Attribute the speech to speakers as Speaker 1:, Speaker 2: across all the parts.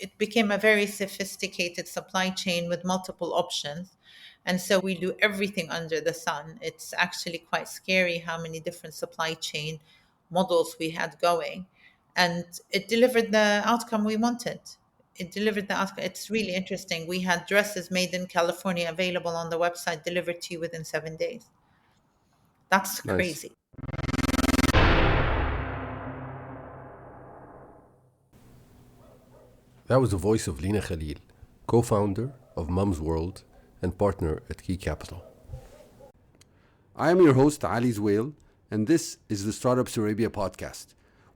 Speaker 1: it became a very sophisticated supply chain with multiple options. And so we do everything under the sun. It's actually quite scary how many different supply chain models we had going. And it delivered the outcome we wanted. It delivered the outcome. It's really interesting. We had dresses made in California available on the website, delivered to you within 7 days. That's
Speaker 2: Nice.
Speaker 1: crazy.
Speaker 2: That was the voice of Leena Khalil, co-founder of Mumzworld and partner at Key Capital. I am your host, Ali Zwail, and this is the Startups Arabia podcast,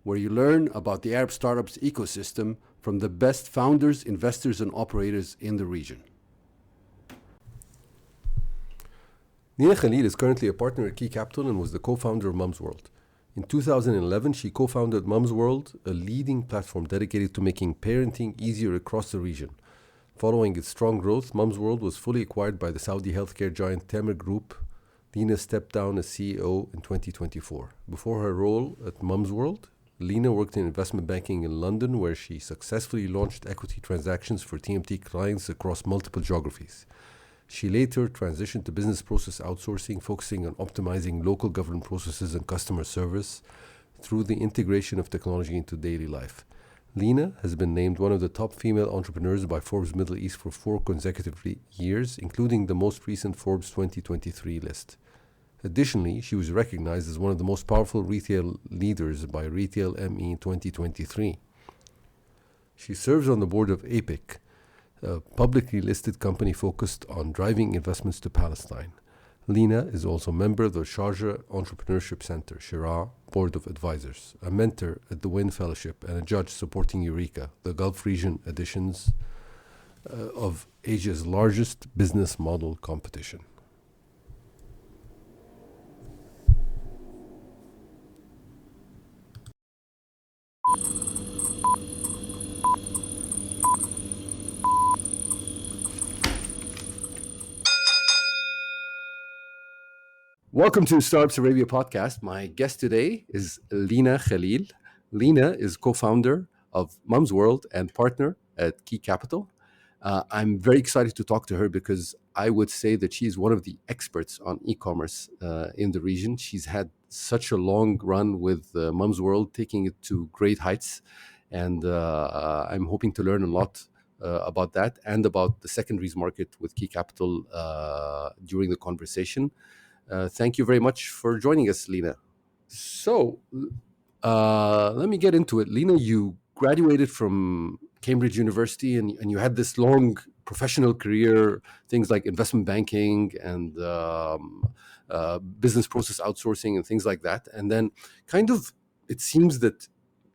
Speaker 2: where you learn about the Arab startups ecosystem from the best founders, investors, and operators in the region. Leena Khalil is currently a partner at Key Capital and was the co-founder of Mumzworld. In 2011, she co-founded Mumzworld, a leading platform dedicated to making parenting easier across the region. Following its strong growth, Mumzworld was fully acquired by the Saudi healthcare giant Tamer Group. Leena stepped down as CEO in 2024. Before her role at Mumzworld, Leena worked in investment banking in London, where she successfully launched equity transactions for TMT clients across multiple geographies. She later transitioned to business process outsourcing, focusing on optimizing local government processes and customer service through the integration of technology into daily life. Leena has been named one of the top female entrepreneurs by Forbes Middle East for 4 consecutive years, including the most recent Forbes 2023 list. Additionally, she was recognized as one of the most powerful retail leaders by Retail ME 2023. She serves on the board of APIC, a publicly listed company focused on driving investments to Palestine. Leena is also a member of the Sharjah Entrepreneurship Center, Shira Board of Advisors, a mentor at the Win Fellowship, and a judge supporting Eureka, the Gulf region editions of Asia's largest business model competition. Welcome to Startups Arabia podcast. My guest today is Leena Khalil. Leena is co-founder of Mumzworld and partner at Key Capital. I'm very excited to talk to her because I would say that she is one of the experts on e-commerce in the region. She's had such a long run with Mumzworld, taking it to great heights. And I'm hoping to learn a lot about that and about the secondaries market with Key Capital during the conversation. Thank you very much for joining us, Leena. So let me get into it. Leena, you graduated from Cambridge University and you had this long professional career, things like investment banking and business process outsourcing and things like that. And then kind of it seems that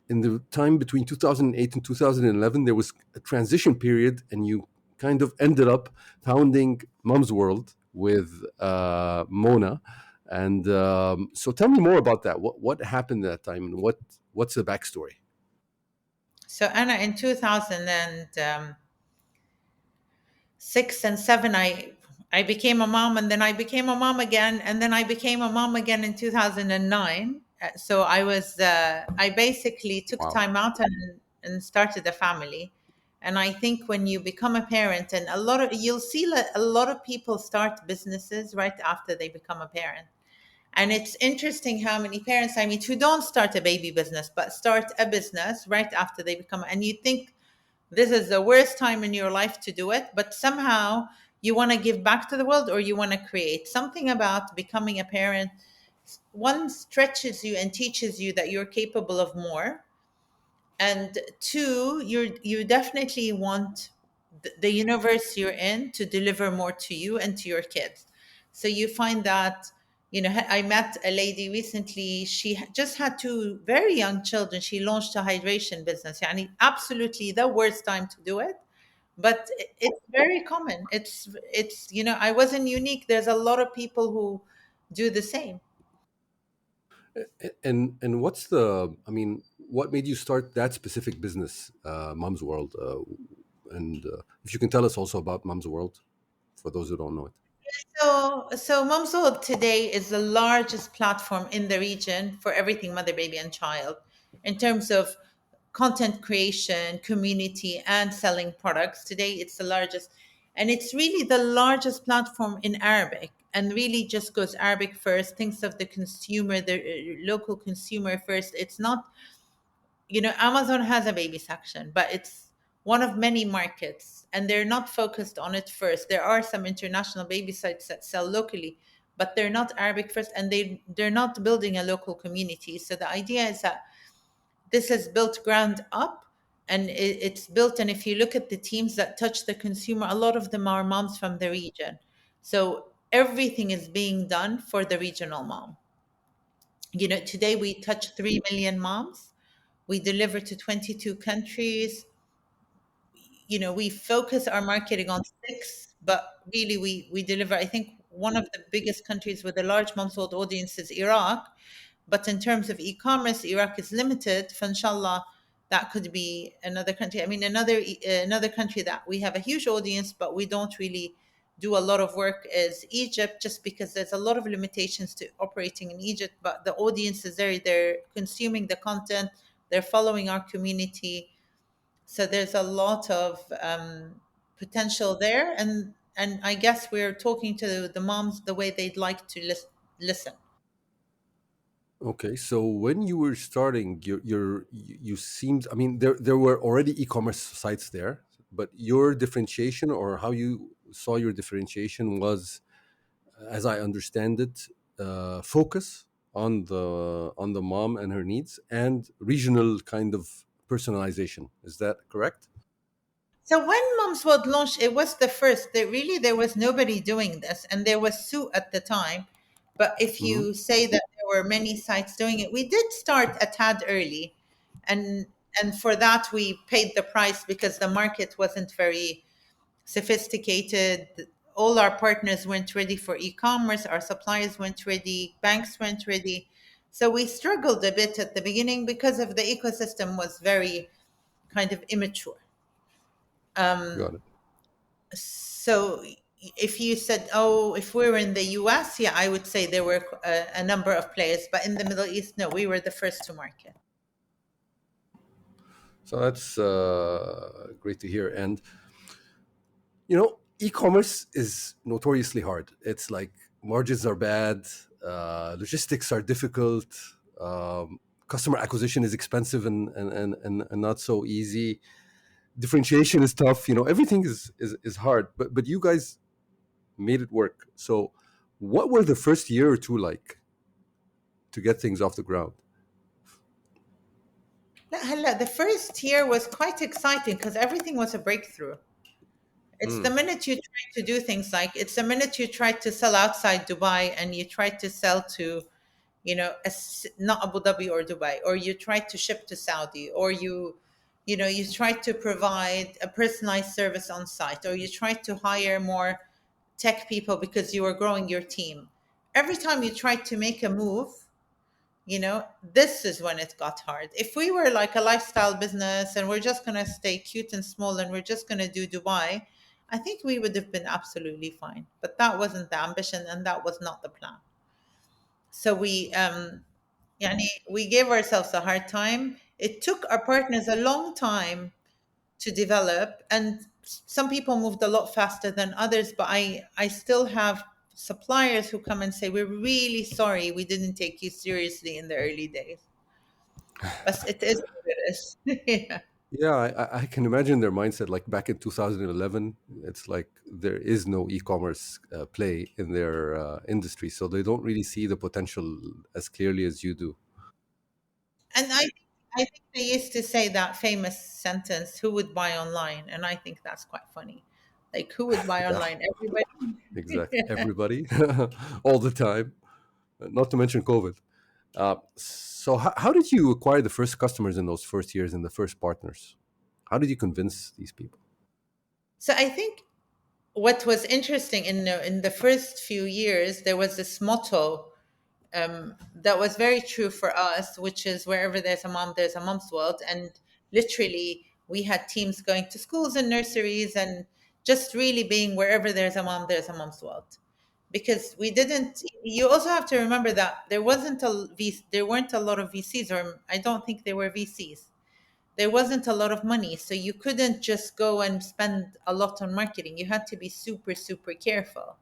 Speaker 2: in the time between 2008 and 2011, there was a transition period and you kind of ended up founding Mumzworld with Mona. And so tell me more about that. What happened at that time and what's the backstory?
Speaker 1: So Anna, in 2006 and 7, I became a mom, and then I became a mom again, and then I became a mom again in 2009. So I basically took
Speaker 2: Wow.
Speaker 1: time out and started a family. And I think when you become a parent, and you'll see a lot of people start businesses right after they become a parent. And it's interesting how many parents I meet who don't start a baby business, but start a business right after they become, and you think this is the worst time in your life to do it, but somehow you want to give back to the world, or you want to create something. About becoming a parent, one, stretches you and teaches you that you're capable of more, and two, you definitely want the universe you're in to deliver more to you and to your kids. So you find that, I met a lady recently. She just had 2 very young children. She launched a hydration business. Yani absolutely the worst time to do it, but it's very common. It's I wasn't unique. There's a lot of people who do the same.
Speaker 2: And what made you start that specific business, Mumzworld? And if you can tell us also about Mumzworld for those who don't know it.
Speaker 1: So Mumzworld today is the largest platform in the region for everything mother, baby, and child, in terms of content creation, community, and selling products. Today, it's the largest, and it's really the largest platform in Arabic, and really just goes Arabic first, thinks of the consumer, the local consumer first. It's not, Amazon has a baby section, but it's one of many markets, and they're not focused on it first. There are some international baby sites that sell locally, but they're not Arabic first, and they're not building a local community. So the idea is that this is built ground up, and it's built. And if you look at the teams that touch the consumer, a lot of them are moms from the region. So everything is being done for the regional mom. Today we touch 3 million moms. We deliver to 22 countries. We focus our marketing on six, but really we deliver. I think one of the biggest countries with a large moms-world audience is Iraq. But in terms of e-commerce, Iraq is limited. Inshallah, that could be another country. I mean, another country that we have a huge audience, but we don't really do a lot of work is Egypt, just because there's a lot of limitations to operating in Egypt. But the audience is there; they're consuming the content, they're following our community, so there's a lot of potential there. And I guess we're talking to the moms the way they'd like to listen.
Speaker 2: Okay, so when you were starting, you seemed. I mean, there were already e-commerce sites there, but your differentiation, or how you saw your differentiation, was, as I understand it, focus on the mom and her needs, and regional kind of personalization. Is that correct?
Speaker 1: So when Moms World launched, it was the first. There was nobody doing this, and there was Sue at the time. But if
Speaker 2: Hmm.
Speaker 1: you say that there were many sites doing it, we did start a tad early, and and for that we paid the price because the market wasn't very sophisticated. All our partners weren't ready for e-commerce. Our suppliers weren't ready. Banks weren't ready. So we struggled a bit at the beginning because of the ecosystem was very kind of immature.
Speaker 2: Got it.
Speaker 1: So if you said, oh, if we were in the US, yeah, I would say there were a number of players, but in the Middle East, no, we were the first to market.
Speaker 2: So that's great to hear. And e-commerce is notoriously hard. It's like margins are bad, logistics are difficult, customer acquisition is expensive and not so easy. Differentiation is tough. Everything is hard. But you guys made it work. So, what were the first year or two like to get things off the ground?
Speaker 1: لا, هلا, the first year was quite exciting because everything was a breakthrough. It's the
Speaker 2: Mm,
Speaker 1: minute you try to do things, like it's the minute you try to sell outside Dubai and you try to sell to, not Abu Dhabi or Dubai, or you try to ship to Saudi, or you try to provide a personalized service on site, or you try to hire more tech people because you are growing your team. Every time you try to make a move, this is when it got hard. If we were like a lifestyle business and we're just going to stay cute and small and we're just going to do Dubai, I think we would have been absolutely fine. But that wasn't the ambition and that was not the plan. So we gave ourselves a hard time. It took our partners a long time to develop, and some people moved a lot faster than others, but I still have suppliers who come and say, we're really sorry we didn't take you seriously in the early days. But it is what it is. Yeah.
Speaker 2: yeah, I can imagine their mindset. Like back in 2011, it's like there is no e-commerce play in their industry, so they don't really see the potential as clearly as you do.
Speaker 1: And I think they used to say that famous sentence, who would buy online? And I think that's quite funny. Like, who would buy
Speaker 2: Yeah,
Speaker 1: online? Everybody.
Speaker 2: exactly. Everybody, all the time. Not to mention COVID. So, how did you acquire the first customers in those first years and the first partners? How did you convince these people?
Speaker 1: So I think what was interesting in the first few years, there was this motto that was very true for us, which is wherever there's a mom, there's a mom's world. And literally, we had teams going to schools and nurseries and just really being wherever there's a mom, there's a mom's world. Because we didn't. You also have to remember that there weren't a lot of VCs, or I don't think there were VCs. there wasn't a lot of money, so you couldn't just go and spend a lot on marketing. You had to be super, super careful.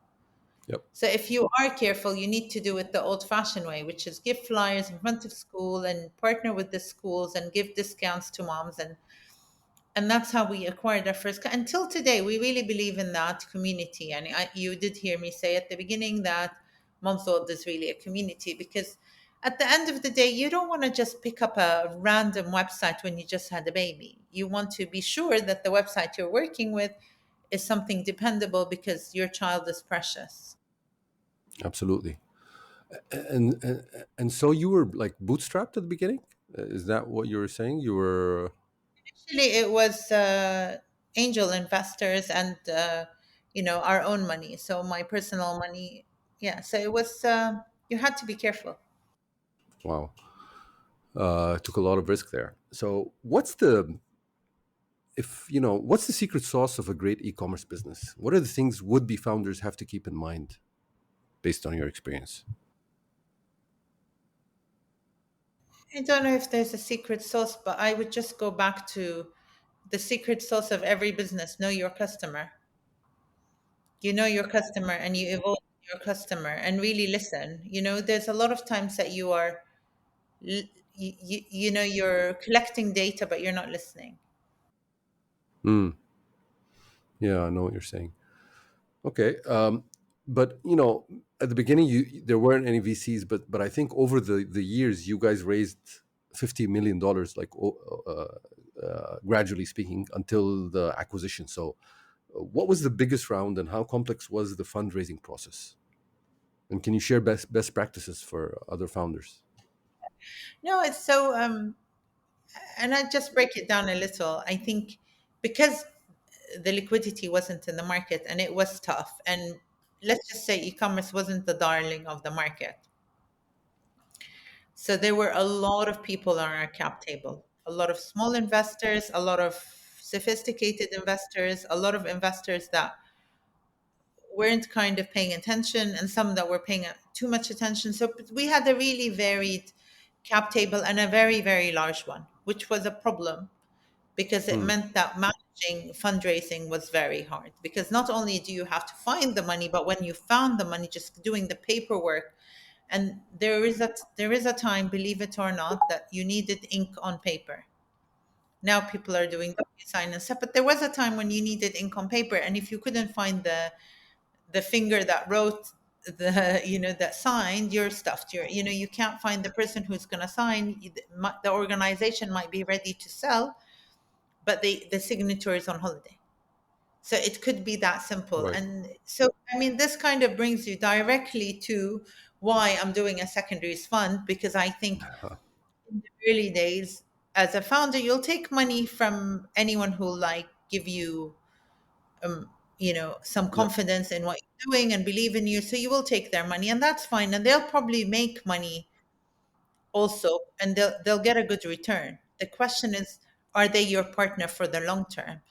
Speaker 2: Yep.
Speaker 1: So if you are careful, you need to do it the old-fashioned way, which is give flyers in front of school and partner with the schools and give discounts to moms, and that's how we acquired our first. Until today, we really believe in that community. And you did hear me say at the beginning that Mumsworld is really a community, because at the end of the day, you don't want to just pick up a random website when you just had a baby. You want to be sure that the website you're working with is something dependable, because your child is precious.
Speaker 2: Absolutely. And so you were like bootstrapped at the beginning? Is that what you were saying? You were
Speaker 1: Actually, it was angel investors and our own money. So my personal money, yeah. So it was. You had to be careful.
Speaker 2: wow. Took a lot of risk there. So what's the if you know what's the secret sauce of a great e-commerce business? What are the things would-be founders have to keep in mind based on your experience?
Speaker 1: I don't know if there's a secret sauce, but I would just go back to the secret sauce of every business: know your customer. You know your customer, and you evolve your customer, and really listen. There's a lot of times that you're collecting data, but you're not listening.
Speaker 2: Hmm. Yeah, I know what you're saying. Okay, but at the beginning, there weren't any VCs, but I think over the years, you guys raised $50 million, like gradually speaking, until the acquisition. So, what was the biggest round, and how complex was the fundraising process? And can you share best practices for other founders?
Speaker 1: No, it's so and I just break it down a little. I think because the liquidity wasn't in the market and it was tough, and let's just say e-commerce wasn't the darling of the market. So there were a lot of people on our cap table, a lot of small investors, a lot of sophisticated investors, a lot of investors that weren't kind of paying attention, and some that were paying too much attention. So we had a really varied cap table, and a very, very large one, which was a problem, because it
Speaker 2: Hmm.
Speaker 1: meant that managing fundraising was very hard, because not only do you have to find the money, but when you found the money, just doing the paperwork. And there is a time, believe it or not, that you needed ink on paper. Now people are doing DocuSign and stuff, but there was a time when you needed ink on paper, and if you couldn't find the finger that wrote that signed, you're stuffed. You can't find the person who's going to sign. The organization might be ready to sell, but the signature is on holiday. So it could be that simple.
Speaker 2: Right.
Speaker 1: And so, I mean, this kind of brings you directly to why I'm doing a secondaries fund, because I think in the early days, as a founder, you'll take money from anyone who like give you some
Speaker 2: Yep.
Speaker 1: confidence in what you're doing and believe in you. So you will take their money, and that's fine. And they'll probably make money also, and they'll get a good return. The question is, are they your partner for the long term?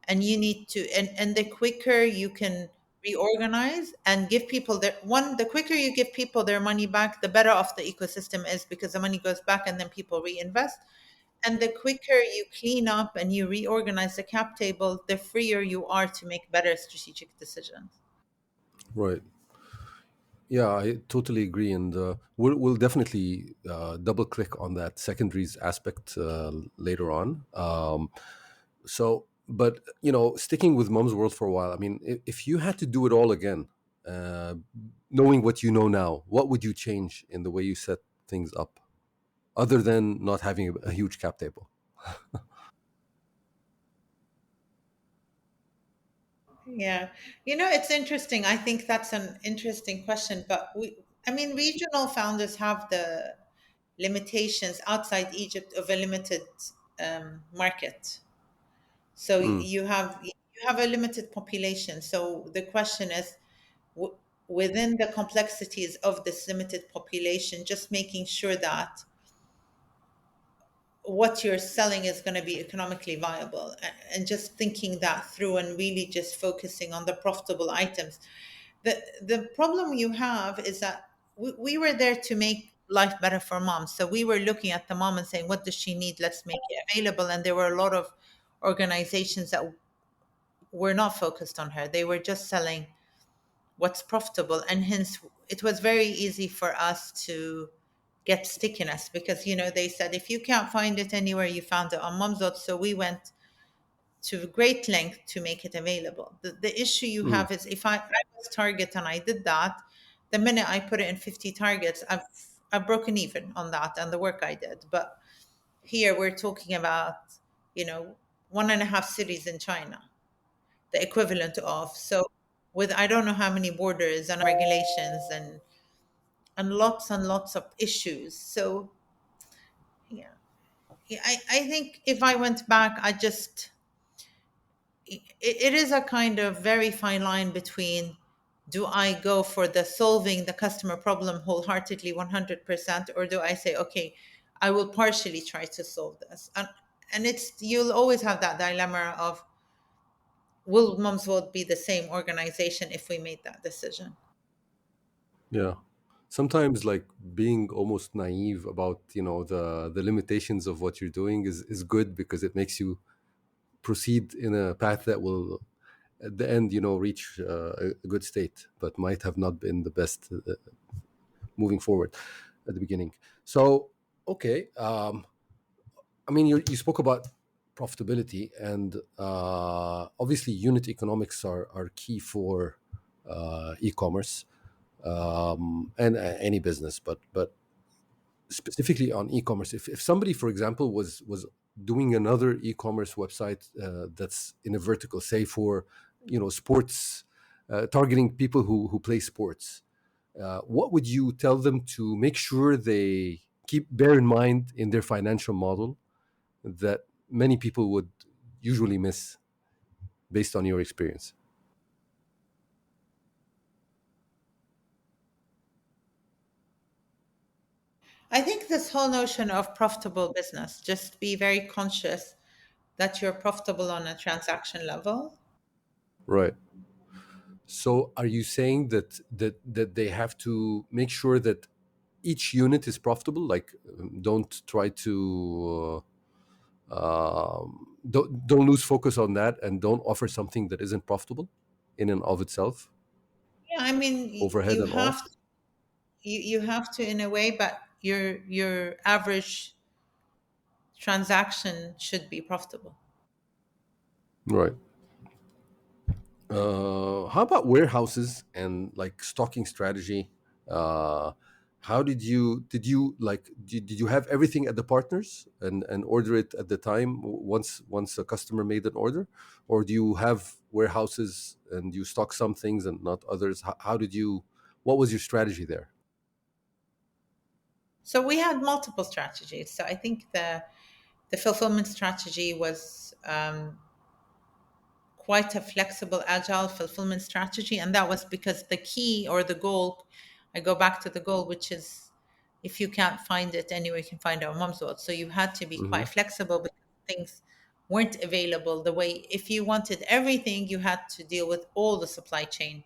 Speaker 1: And you need to, and the quicker you can reorganize and give people the quicker you give people their money back, the better off the ecosystem is, because the money goes back and then people reinvest. And the quicker you clean up and you reorganize the cap table, the freer you are to make better strategic decisions.
Speaker 2: Right. Yeah, I totally agree, and we'll definitely double click on that secondaries aspect later on. So, but sticking with Mom's World for a while, I mean, if you had to do it all again, uh, knowing what you know now, what would you change in the way you set things up, other than not having a huge cap table?
Speaker 1: Yeah. It's interesting. I think that's an interesting question, but I mean, regional founders have the limitations outside Egypt of a limited market. So
Speaker 2: Mm,
Speaker 1: you have a limited population. So the question is, within the complexities of this limited population, just making sure that what you're selling is going to be economically viable, and just thinking that through, and really just focusing on the profitable items. The problem you have is that we were there to make life better for mom. So we were looking at the mom and saying, what does she need? Let's make it available. And there were a lot of organizations that were not focused on her. They were just selling what's profitable. And hence, it was very easy for us to get stickiness because, they said, if you can't find it anywhere, you found it on Mumzot. So we went to great length to make it available. The issue you
Speaker 2: Mm.
Speaker 1: have is if I was Target and I did that, the minute I put it in 50 targets, I've broken even on that and the work I did. But here we're talking about, you know, one and a half cities in China, the equivalent of. So with I don't know how many borders and regulations and lots of issues. So yeah. Yeah, I think if I went back, it is a kind of very fine line between do I go for the solving the customer problem wholeheartedly 100%, or do I say, okay, I will partially try to solve this? And it's you'll always have that dilemma of will Mumsworld be the same organization if we made that decision?
Speaker 2: Yeah. Sometimes like being almost naive about, the limitations of what you're doing is good because it makes you proceed in a path that will at the end, reach a good state, but might have not been the best moving forward at the beginning. So, okay. I mean, you spoke about profitability, and obviously, unit economics are key for e-commerce and any business, but specifically on e-commerce. If somebody, for example, was doing another e-commerce website that's in a vertical, say for sports, targeting people who play sports, what would you tell them to make sure they keep bear in mind in their financial model that many people would usually miss based on your experience?
Speaker 1: I think this whole notion of profitable business, just be very conscious that you're profitable on a transaction level.
Speaker 2: Right. So are you saying that they have to make sure that each unit is profitable? Like, don't try to don't lose focus on that, and don't offer something that isn't profitable in and of itself,
Speaker 1: Yeah, I mean,
Speaker 2: overhead
Speaker 1: you
Speaker 2: and all.
Speaker 1: have you have to in a way, but your average transaction should be profitable.
Speaker 2: Right. How about warehouses and like stocking strategy? Uh, how did you like did you have everything at the partners and order it at the time once a customer made an order, or do you have warehouses and you stock some things and not others? How did you? What was your strategy there?
Speaker 1: So we had multiple strategies. So I think the fulfillment strategy was quite a flexible, agile fulfillment strategy, and that was because the key or the goal. I go back to the goal, which is if you can't find it anywhere, you can find it on Mumsworld. So you had to be
Speaker 2: Hmm.
Speaker 1: quite flexible because things weren't available the way. If you wanted everything, you had to deal with all the supply chain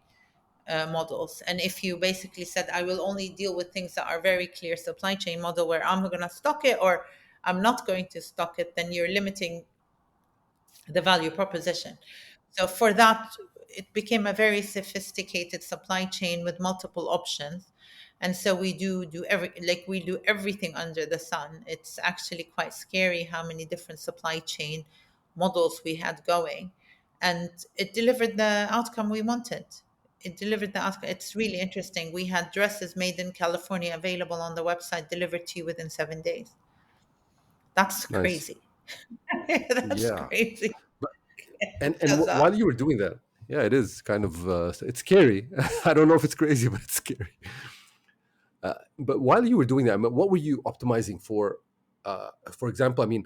Speaker 1: models. And if you basically said, I will only deal with things that are very clear supply chain model where I'm going to stock it or I'm not going to stock it, then you're limiting the value proposition. So for that, it became a very sophisticated supply chain with multiple options. And so we do everything under the sun. It's actually quite scary how many different supply chain models we had going. And it delivered the outcome we wanted. It delivered the outcome. It's really interesting. We had dresses made in California available on the website, delivered to you within 7 days. That's
Speaker 2: Nice.
Speaker 1: crazy. That's
Speaker 2: Yeah.
Speaker 1: crazy.
Speaker 2: But, and
Speaker 1: So,
Speaker 2: while you were doing that, yeah, it is kind of it's scary. I don't know if it's crazy, but it's scary. But while you were doing that, I mean, what were you optimizing for? For example, I mean,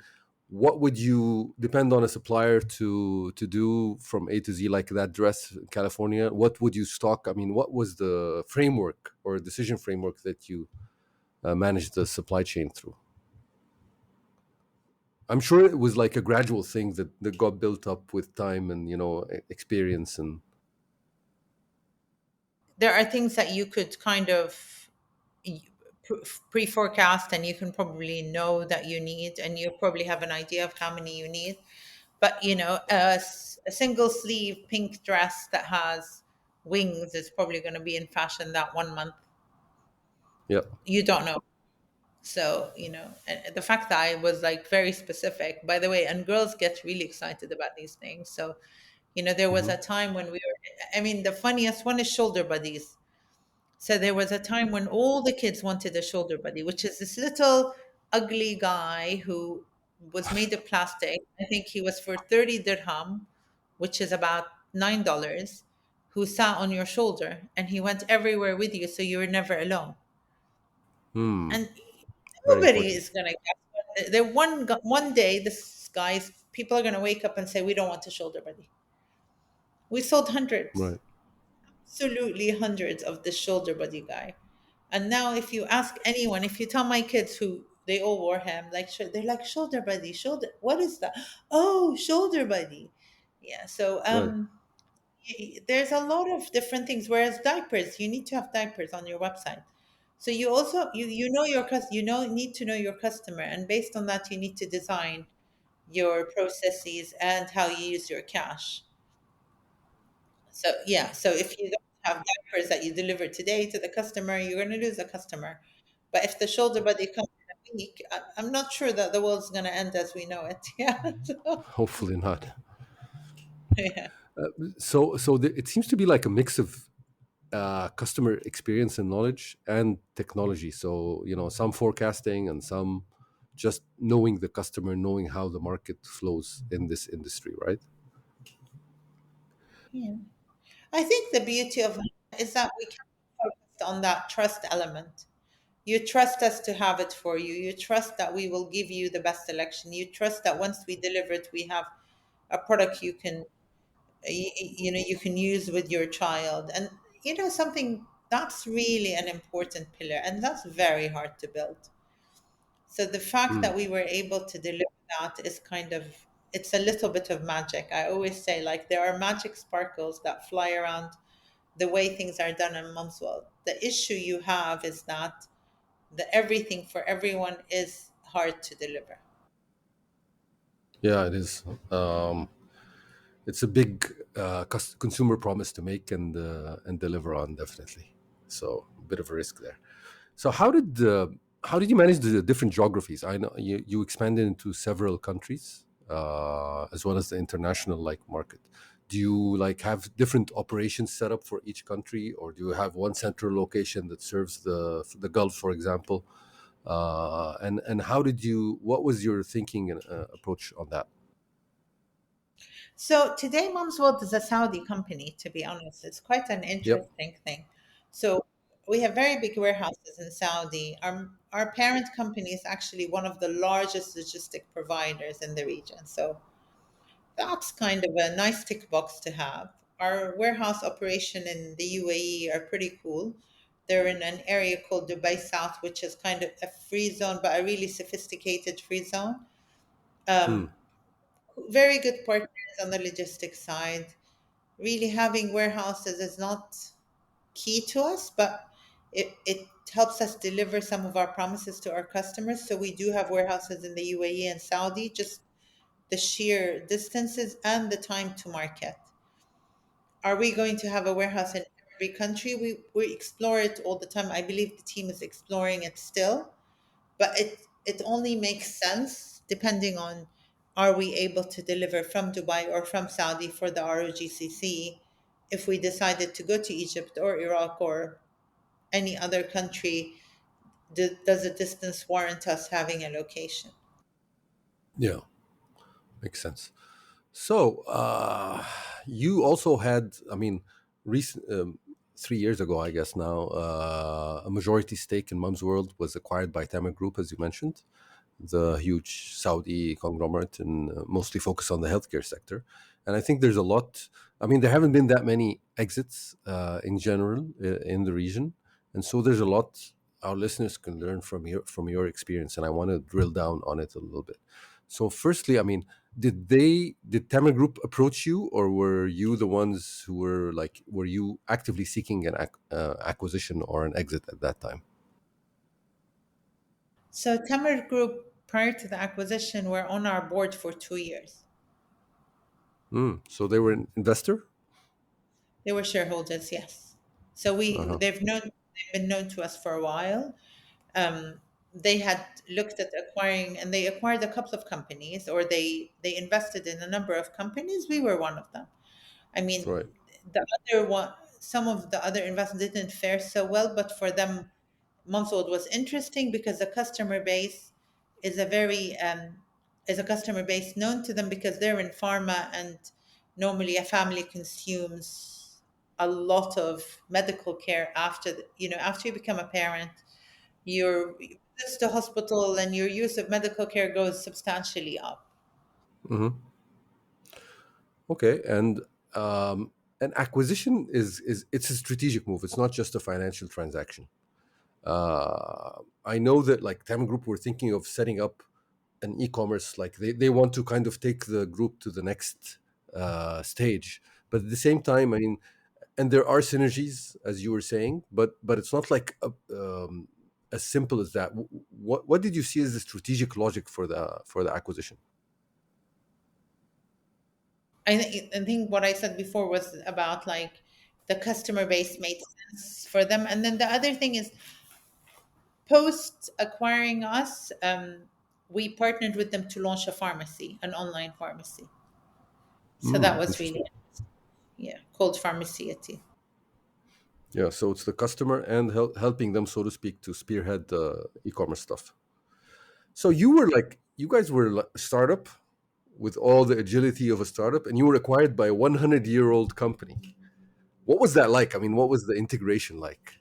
Speaker 2: what would you depend on a supplier to do from A to Z, like that dress in California? What would you stock? I mean, what was the framework or decision framework that you managed the supply chain through? I'm sure it was like a gradual thing that got built up with time and experience and.
Speaker 1: there are things that you could kind of pre-forecast, and you can probably know that you need, and you probably have an idea of how many you need. But a single sleeve pink dress that has wings is probably going to be in fashion that 1 month.
Speaker 2: Yeah.
Speaker 1: You don't know. So, and the fact that I was like very specific, by the way, and girls get really excited about these things. So, there was
Speaker 2: Hmm.
Speaker 1: a time when I mean, the funniest one is shoulder buddies. So there was a time when all the kids wanted a shoulder buddy, which is this little ugly guy who was made of plastic. I think he was for 30 dirham, which is about $9, who sat on your shoulder and he went everywhere with you, so you were never alone.
Speaker 2: Hmm.
Speaker 1: And
Speaker 2: Very
Speaker 1: nobody
Speaker 2: important.
Speaker 1: is gonna guess. There one day, this guys people are gonna wake up and say, "We don't want a shoulder buddy." We sold hundreds,
Speaker 2: Right.
Speaker 1: absolutely hundreds of this shoulder buddy guy. And now, if you ask anyone, if you tell my kids who they all wore him, like they're like shoulder buddy, shoulder. What is that? Oh, shoulder buddy. Yeah. So
Speaker 2: Right.
Speaker 1: there's a lot of different things. Whereas diapers, you need to have diapers on your website. So you also you know your need to know your customer, and based on that, you need to design your processes and how you use your cash. So yeah, so if you don't have diapers that you deliver today to the customer, you're going to lose a customer. But if the shoulder buddy comes in a week, I'm not sure that the world's going to end as we know it. Yeah. So,
Speaker 2: Hopefully not.
Speaker 1: yeah.
Speaker 2: It seems to be like a mix of customer experience and knowledge and technology. So, some forecasting and some just knowing the customer, knowing how the market flows in this industry, right?
Speaker 1: Yeah. I think the beauty of it is that we can focus on that trust element. You trust us to have it for you. You trust that we will give you the best selection. You trust that once we deliver it, we have a product you can use with your child. And something that's really an important pillar, and that's very hard to build. So the fact
Speaker 2: Mm.
Speaker 1: that we were able to deliver that is kind of, it's a little bit of magic. I always say, like, there are magic sparkles that fly around the way things are done in Mom's World. The issue you have is that the everything for everyone is hard to deliver.
Speaker 2: Yeah, it is. It's a big consumer promise to make and deliver on, definitely. So a bit of a risk there. So how did you manage the different geographies? I know you expanded into several countries as well as the international market. Do you have different operations set up for each country, or do you have one central location that serves the Gulf, for example? And what was your thinking and approach on that?
Speaker 1: So today, Mom's World is a Saudi company, to be honest. It's quite an
Speaker 2: Yep.
Speaker 1: interesting thing. So we have very big warehouses in Saudi. Our parent company is actually one of the largest logistic providers in the region. So that's kind of a nice tick box to have. Our warehouse operation in the UAE are pretty cool. They're in an area called Dubai South, which is kind of a free zone, but a really sophisticated free zone.
Speaker 2: Hmm.
Speaker 1: Um, Very good partners on the logistics side. Really having warehouses is not key to us, but it helps us deliver some of our promises to our customers. So we do have warehouses in the UAE and Saudi, just the sheer distances and the time to market. Are we going to have a warehouse in every country? We explore it all the time. I believe the team is exploring it still, but it only makes sense depending on, are we able to deliver from Dubai or from Saudi for the ROGCC. If we decided to go to Egypt or Iraq or any other country, does the distance warrant us having a location?
Speaker 2: Yeah, makes sense. So, you also had, I mean, recent 3 years ago, I guess now, a majority stake in Mum's World was acquired by Tamer Group, as you mentioned, the huge Saudi conglomerate, and mostly focused on the healthcare sector. And I think there's a lot. I mean, there haven't been that many exits in general in the region, and so there's a lot our listeners can learn from your experience. And I want to drill down on it a little bit. So, firstly, I mean, did Tamer Group approach you, or were you the ones who were you actively seeking an acquisition or an exit at that time?
Speaker 1: So Tamer Group, prior to the acquisition, were on our board for 2 years.
Speaker 2: So they were an investor.
Speaker 1: They were shareholders, yes. So we
Speaker 2: Uh-huh.
Speaker 1: they've been known to us for a while. They had looked at acquiring, and they acquired a couple of companies, or they invested in a number of companies. We were one of them. I mean,
Speaker 2: Right.
Speaker 1: the other one, some of the other investments didn't fare so well, but for them, Monsold was interesting because the customer base is a very is a customer base known to them because they're in pharma, and normally a family consumes a lot of medical care after after you become a parent. Your visits to hospital and your use of medical care goes substantially up.
Speaker 2: Hmm. Okay, and an acquisition is it's a strategic move. It's not just a financial transaction. I know that like Tamer Group were thinking of setting up an e-commerce, like they want to kind of take the group to the next stage. But at the same time, I mean, and there are synergies as you were saying, but it's not like as simple as that. What did you see as the strategic logic for the acquisition?
Speaker 1: I think what I said before was about like the customer base made sense for them, and then the other thing is post acquiring us, we partnered with them to launch a pharmacy, an online pharmacy. So that was
Speaker 2: Interesting.
Speaker 1: really, yeah, called Pharmaciety.
Speaker 2: Yeah, so it's the customer and helping them, so to speak, to spearhead the e-commerce stuff. So you guys were like a startup with all the agility of a startup, and you were acquired by a 100-year-old company. What was that like? I mean, what was the integration like?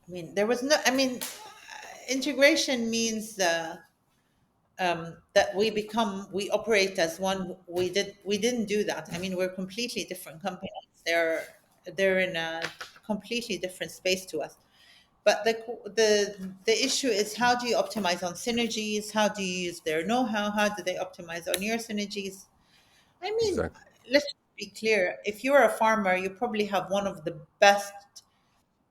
Speaker 1: I mean, there was no. I mean, integration means that we operate as one. We didn't do that. I mean, we're completely different companies. They're in a completely different space to us. But the issue is, how do you optimize on synergies? How do you use their know-how? How do they optimize on your synergies? I mean,
Speaker 2: Exactly.
Speaker 1: let's be clear. If you're a farmer, you probably have one of the best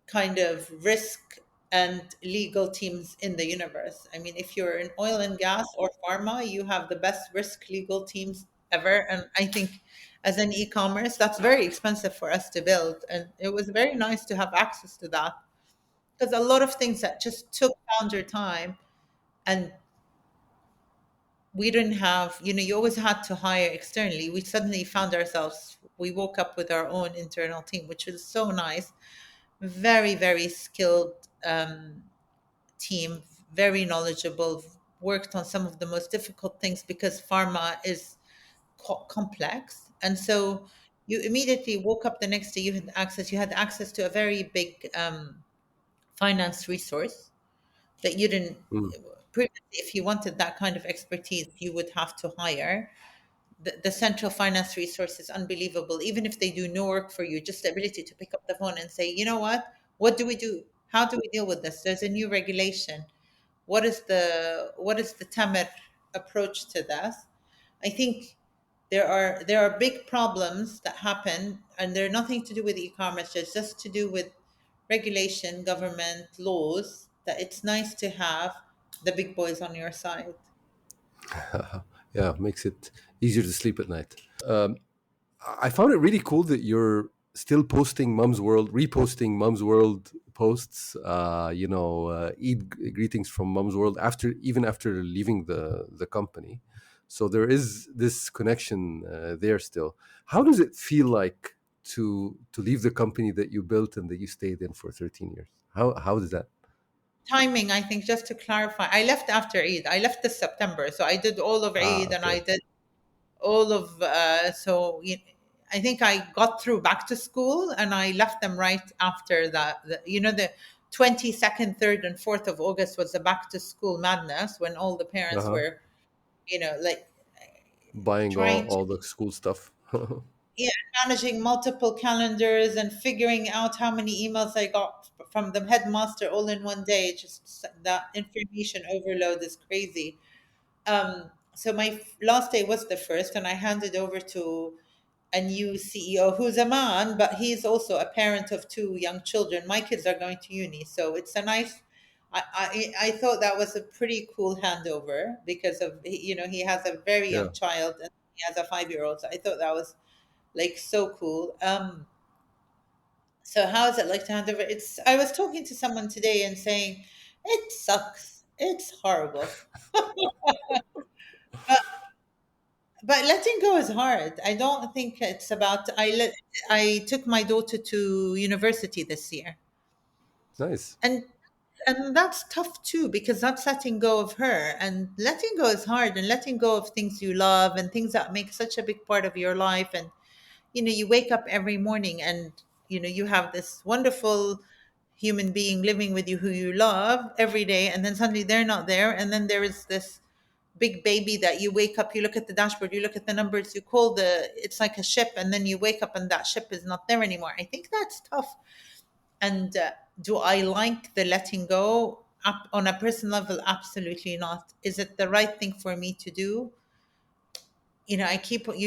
Speaker 1: kind of risk and legal teams in the universe. I mean, if you're in oil and gas or pharma, you have the best risk legal teams ever. And I think as an e-commerce, that's very expensive for us to build. And it was very nice to have access to that, because a lot of things that just took founder time, and we didn't have, you always had to hire externally. We suddenly found ourselves, we woke up with our own internal team, which was so nice. Very, very skilled team, very knowledgeable, worked on some of the most difficult things because pharma is complex. And so you immediately woke up the next day, you had access to a very big finance resource that you didn't
Speaker 2: Mm.
Speaker 1: previously. If you wanted that kind of expertise, you would have to hire. The central finance resource is unbelievable. Even if they do no work for you, just the ability to pick up the phone and say, you know what do we do? How do we deal with this? There's a new regulation. What is the Tamer approach to this? I think there are big problems that happen, and they're nothing to do with e-commerce. It's just to do with regulation, government, laws. That it's nice to have the big boys on your side.
Speaker 2: Yeah, makes it easier to sleep at night. I found it really cool that you're still posting Mum's World, reposting Mum's World posts. Eid greetings from Mum's World even after leaving the company. So there is this connection there still. How does it feel like to leave the company that you built and that you stayed in for 13 years? How does that?
Speaker 1: Timing, I think, just to clarify, I left after Eid. I left this September, so I did all of Eid, and I
Speaker 2: Okay.
Speaker 1: did all of I think I got through back to school, and I left them right after that. The 22nd, 3rd, and 4th of August was the back to school madness, when all the parents
Speaker 2: Uh-huh.
Speaker 1: were, like,
Speaker 2: Buying all,
Speaker 1: trying to,
Speaker 2: all the school stuff.
Speaker 1: yeah, managing multiple calendars and figuring out how many emails I got from the headmaster all in one day. Just that information overload is crazy. So my last day was the first, and I handed over to a new CEO who's a man, but he's also a parent of two young children. My kids are going to uni, so it's a nice. I thought that was a pretty cool handover because of, he has a very
Speaker 2: Yeah.
Speaker 1: young child and he has a 5-year-old. So I thought that was like so cool. So how is it like to hand over? I was talking to someone today and saying it sucks. It's horrible. But letting go is hard. I don't think it's about I took my daughter to university this year.
Speaker 2: Nice.
Speaker 1: And that's tough too, because that's letting go of her, and letting go is hard, and letting go of things you love and things that make such a big part of your life. And you wake up every morning and you have this wonderful human being living with you who you love every day, and then suddenly they're not there, and then there is this big baby that you wake up, you look at the dashboard, you look at the numbers, you call it's like a ship, and then you wake up and that ship is not there anymore. I think that's tough. And do I like the letting go? Up on a personal level, absolutely not. Is it the right thing for me to do? You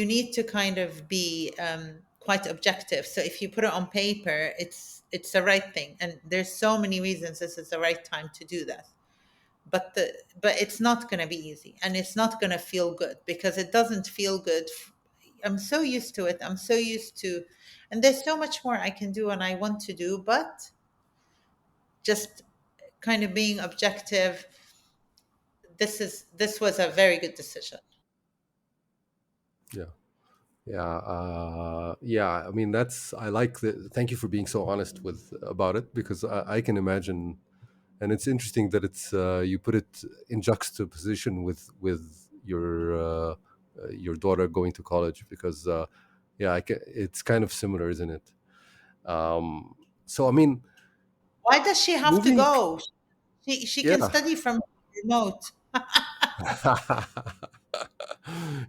Speaker 1: need to kind of be quite objective. So if you put it on paper, it's the right thing, and there's so many reasons this is the right time to do that. But it's not going to be easy, and it's not going to feel good, because it doesn't feel good. I'm so used to it. I'm so used to, and there's so much more I can do and I want to do, but just kind of being objective, this was a very good decision.
Speaker 2: Yeah. Yeah. Yeah. I mean, I like thank you for being so honest about it, because I can imagine. And it's interesting that you put it in juxtaposition with your daughter going to college, because yeah, it's kind of similar, isn't it? So I mean,
Speaker 1: Why does she have to
Speaker 2: moving,
Speaker 1: go? She can
Speaker 2: yeah.
Speaker 1: study from remote.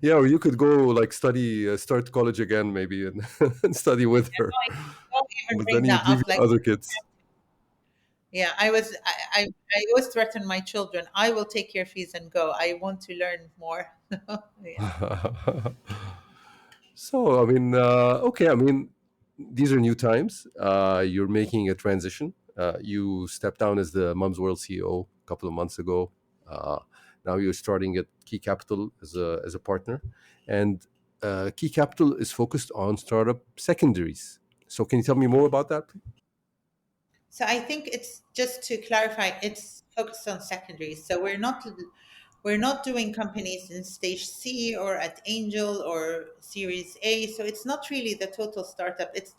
Speaker 2: Yeah, or you could go like start college again maybe, and, and study with her,
Speaker 1: Don't even
Speaker 2: but then
Speaker 1: bring
Speaker 2: you'd
Speaker 1: that
Speaker 2: leave
Speaker 1: up.
Speaker 2: your
Speaker 1: Like,
Speaker 2: other kids.
Speaker 1: yeah, I always threaten my children, I will take your fees and go. I want to learn more. Yeah.
Speaker 2: So, I mean, okay, I mean, these are new times. You're making a transition. You stepped down as the Mums World CEO a couple of months ago. Uh, Now you're starting at Key Capital as a partner, and Key Capital is focused on startup secondaries. So, can you tell me more about that?
Speaker 1: So I think it's just to clarify, it's focused on secondaries. So we're not doing companies in stage C or at angel or series A. So it's not really the total startup. It's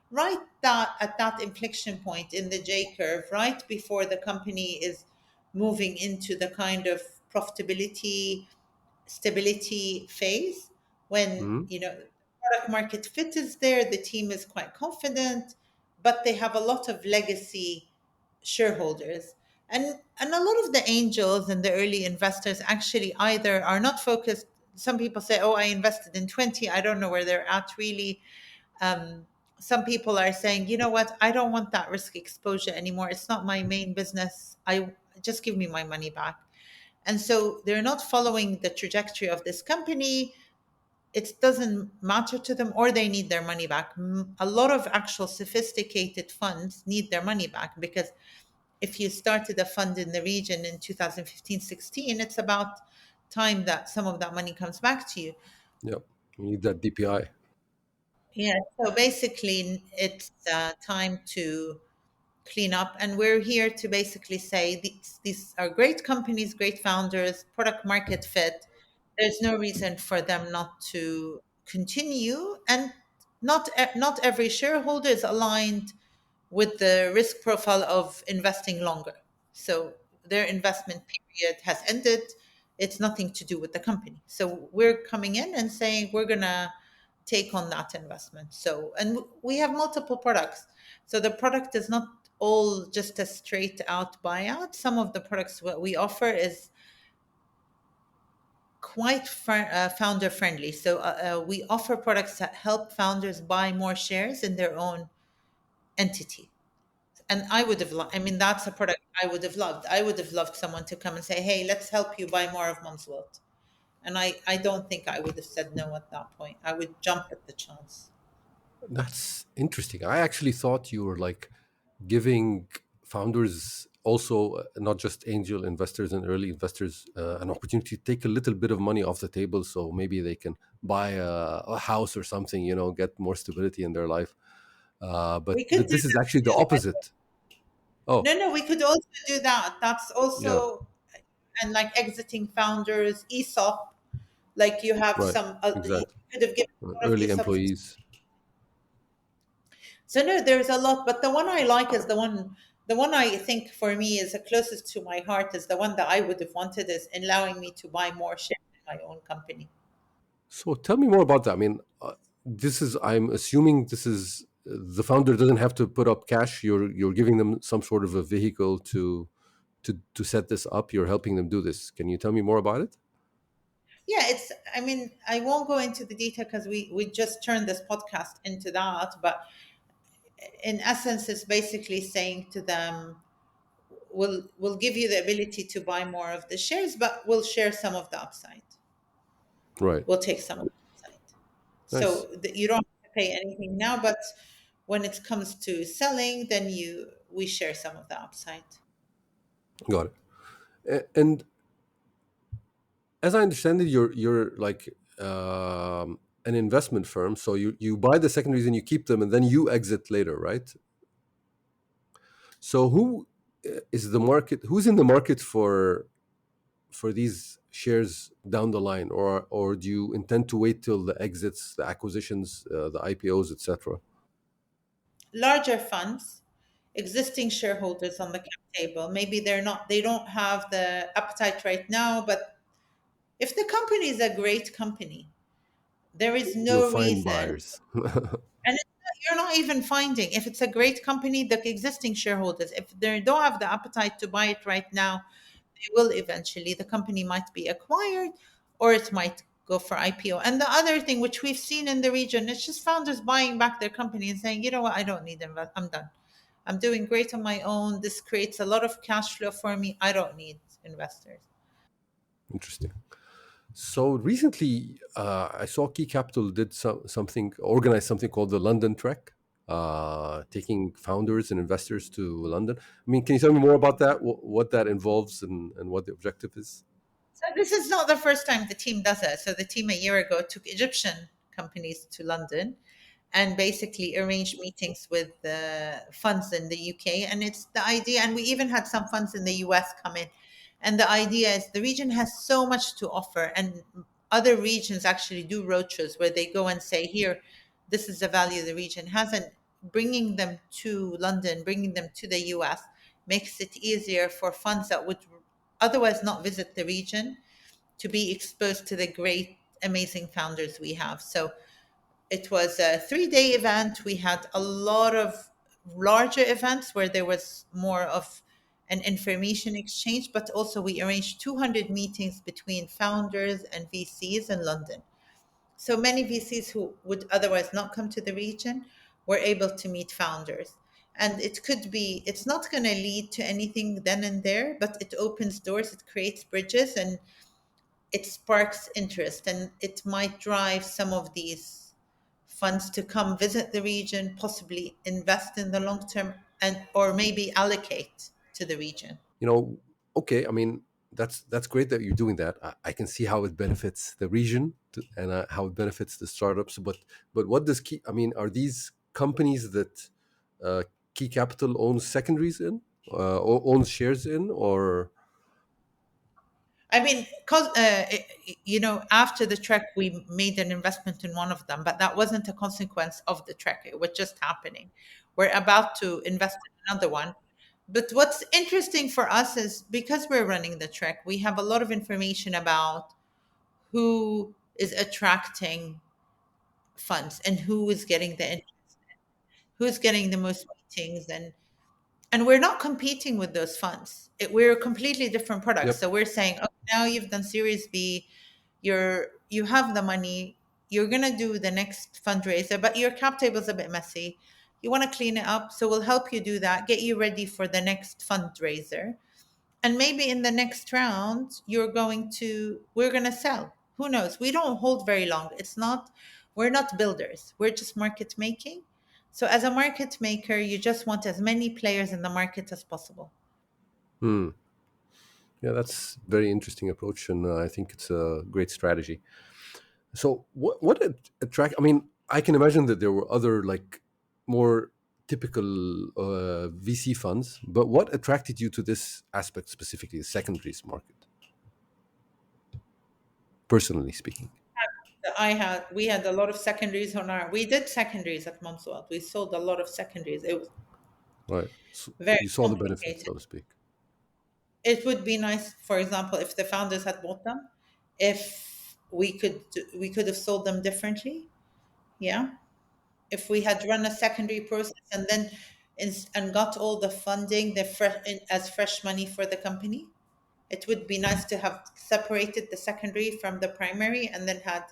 Speaker 1: right that at that inflection point in the J curve, right before the company is moving into the kind of profitability stability phase, when
Speaker 2: Hmm.
Speaker 1: product market fit is there, the team is quite confident, but they have a lot of legacy shareholders. And a lot of the angels and the early investors actually either are not focused. Some people say, oh, I invested in 20, I don't know where they're at really. um, some people are saying, you know what, I don't want that risk exposure anymore, it's not my main business, I just give me my money back. And so they're not following the trajectory of this company. It doesn't matter to them, or they need their money back. A lot of actual sophisticated funds need their money back, because if you started a fund in the region in 2015-16, it's about time that some of that money comes back to you.
Speaker 2: Yeah, you need that DPI.
Speaker 1: Yeah. So basically, it's time to clean up, and we're here to basically say these are great companies, great founders, product market fit. There's no reason for them not to continue, and not every shareholder is aligned with the risk profile of investing longer. So their investment period has ended. It's nothing to do with the company. So we're coming in and saying we're gonna take on that investment. So, and we have multiple products. So the product is not all just a straight out buyout. Some of the products what we offer is quite founder friendly. So we offer products that help founders buy more shares in their own entity. And I would have, I mean, that's a product I would have loved. I would have loved someone to come and say, hey, let's help you buy more of Mumsworld. And I don't think I would have said no at that point. I would jump at the chance.
Speaker 2: That's interesting. I actually thought you were like giving founders also, not just angel investors and early investors, an opportunity to take a little bit of money off the table, so maybe they can buy a house or something, get more stability in their life. But
Speaker 1: We could
Speaker 2: but
Speaker 1: do
Speaker 2: this is
Speaker 1: that
Speaker 2: actually the
Speaker 1: too.
Speaker 2: opposite. Oh,
Speaker 1: No, no, we could also do that. That's
Speaker 2: yeah,
Speaker 1: also, and like exiting founders, ESOP, like you have
Speaker 2: right,
Speaker 1: some, you
Speaker 2: exactly.
Speaker 1: could have given a lot of
Speaker 2: Early
Speaker 1: ESOPs.
Speaker 2: employees.
Speaker 1: So no, there's a lot, but the one I like is the one I think for me is the closest to my heart is the one that I would have wanted is allowing me to buy more shares in my own company.
Speaker 2: So tell me more about that. I mean, I'm assuming this is the founder doesn't have to put up cash. You're giving them some sort of a vehicle to set this up. You're helping them do this. Can you tell me more about it?
Speaker 1: Yeah, it's, I mean, I won't go into the detail because we just turned this podcast into that, but in essence, it's basically saying to them, we'll give you the ability to buy more of the shares, but we'll share some of the upside.
Speaker 2: Right.
Speaker 1: We'll take some of the upside.
Speaker 2: Nice.
Speaker 1: So you don't have to pay anything now, but when it comes to selling, then we share some of the upside.
Speaker 2: Got it. And as I understand it, you're like an investment firm. So you buy the secondaries and you keep them, and then you exit later, right? So who is the market? Who's in the market for these shares down the line, or do you intend to wait till the exits, the acquisitions, the IPOs, etc.?
Speaker 1: Larger funds, existing shareholders on the cap table, maybe they don't have the appetite right now, but if the company is a great company, there is
Speaker 2: You'll
Speaker 1: no
Speaker 2: find
Speaker 1: reason.
Speaker 2: buyers.
Speaker 1: And you're not even finding, if it's a great company, the existing shareholders, if they don't have the appetite to buy it right now, they will eventually. The company might be acquired or it might go for IPO. And the other thing, which we've seen in the region, it's just founders buying back their company and saying, you know what, I don't need them. I'm done. I'm doing great on my own. This creates a lot of cash flow for me. I don't need investors.
Speaker 2: Interesting. So recently, I saw Key Capital did something, organized something called the London Trek, taking founders and investors to London. I mean, can you tell me more about that? What that involves and what the objective is?
Speaker 1: So this is not the first time the team does it. So the team a year ago took Egyptian companies to London and basically arranged meetings with the funds in the UK. And it's the idea, and we even had some funds in the US come in. And the idea is the region has so much to offer, and other regions actually do roadshows where they go and say, here, this is the value the region has. And bringing them to London, bringing them to the US makes it easier for funds that would otherwise not visit the region to be exposed to the great, amazing founders we have. So it was a 3 day event. We had a lot of larger events where there was more of an information exchange, but also we arranged 200 meetings between founders and VCs in London. So many VCs who would otherwise not come to the region were able to meet founders. And it could be, it's not going to lead to anything then and there, but it opens doors, it creates bridges, and it sparks interest. And it might drive some of these funds to come visit the region, possibly invest in the long term, and or maybe allocate to the region.
Speaker 2: You know, okay. I mean, that's great that you're doing that. I can see how it benefits the region and how it benefits the startups. But what does Key? I mean, are these companies that Key Capital owns secondaries in, owns shares in, or
Speaker 1: I mean, cause after the trek, we made an investment in one of them, but that wasn't a consequence of the trek. It was just happening. We're about to invest in another one. But what's interesting for us is because we're running the trek, we have a lot of information about who is attracting funds and who is getting the interest, who's getting the most meetings, and we're not competing with those funds. We're completely different products.
Speaker 2: yep.
Speaker 1: So we're saying, okay, now you've done Series B, you have the money, you're gonna do the next fundraiser, but your cap table is a bit messy. You want to clean it up, so we'll help you do that, get you ready for the next fundraiser. And maybe in the next round, we're gonna sell. Who knows? We don't hold very long. We're not builders. We're just market making. So as a market maker, you just want as many players in the market as possible.
Speaker 2: Hmm. Yeah, that's very interesting approach, and I think it's a great strategy. So, what attract? I mean, I can imagine that there were other like more typical VC funds, but what attracted you to this aspect specifically, the secondaries market, personally speaking?
Speaker 1: We had a lot of secondaries we did secondaries at Mumswell. We sold a lot of secondaries. It was
Speaker 2: Right. So
Speaker 1: very
Speaker 2: you saw the benefit,
Speaker 1: complicated.
Speaker 2: so to speak.
Speaker 1: It would be nice, for example, if the founders had bought them, if we could have sold them differently. Yeah. If we had run a secondary process and then and got all the funding as fresh money for the company, it would be nice to have separated the secondary from the primary and then had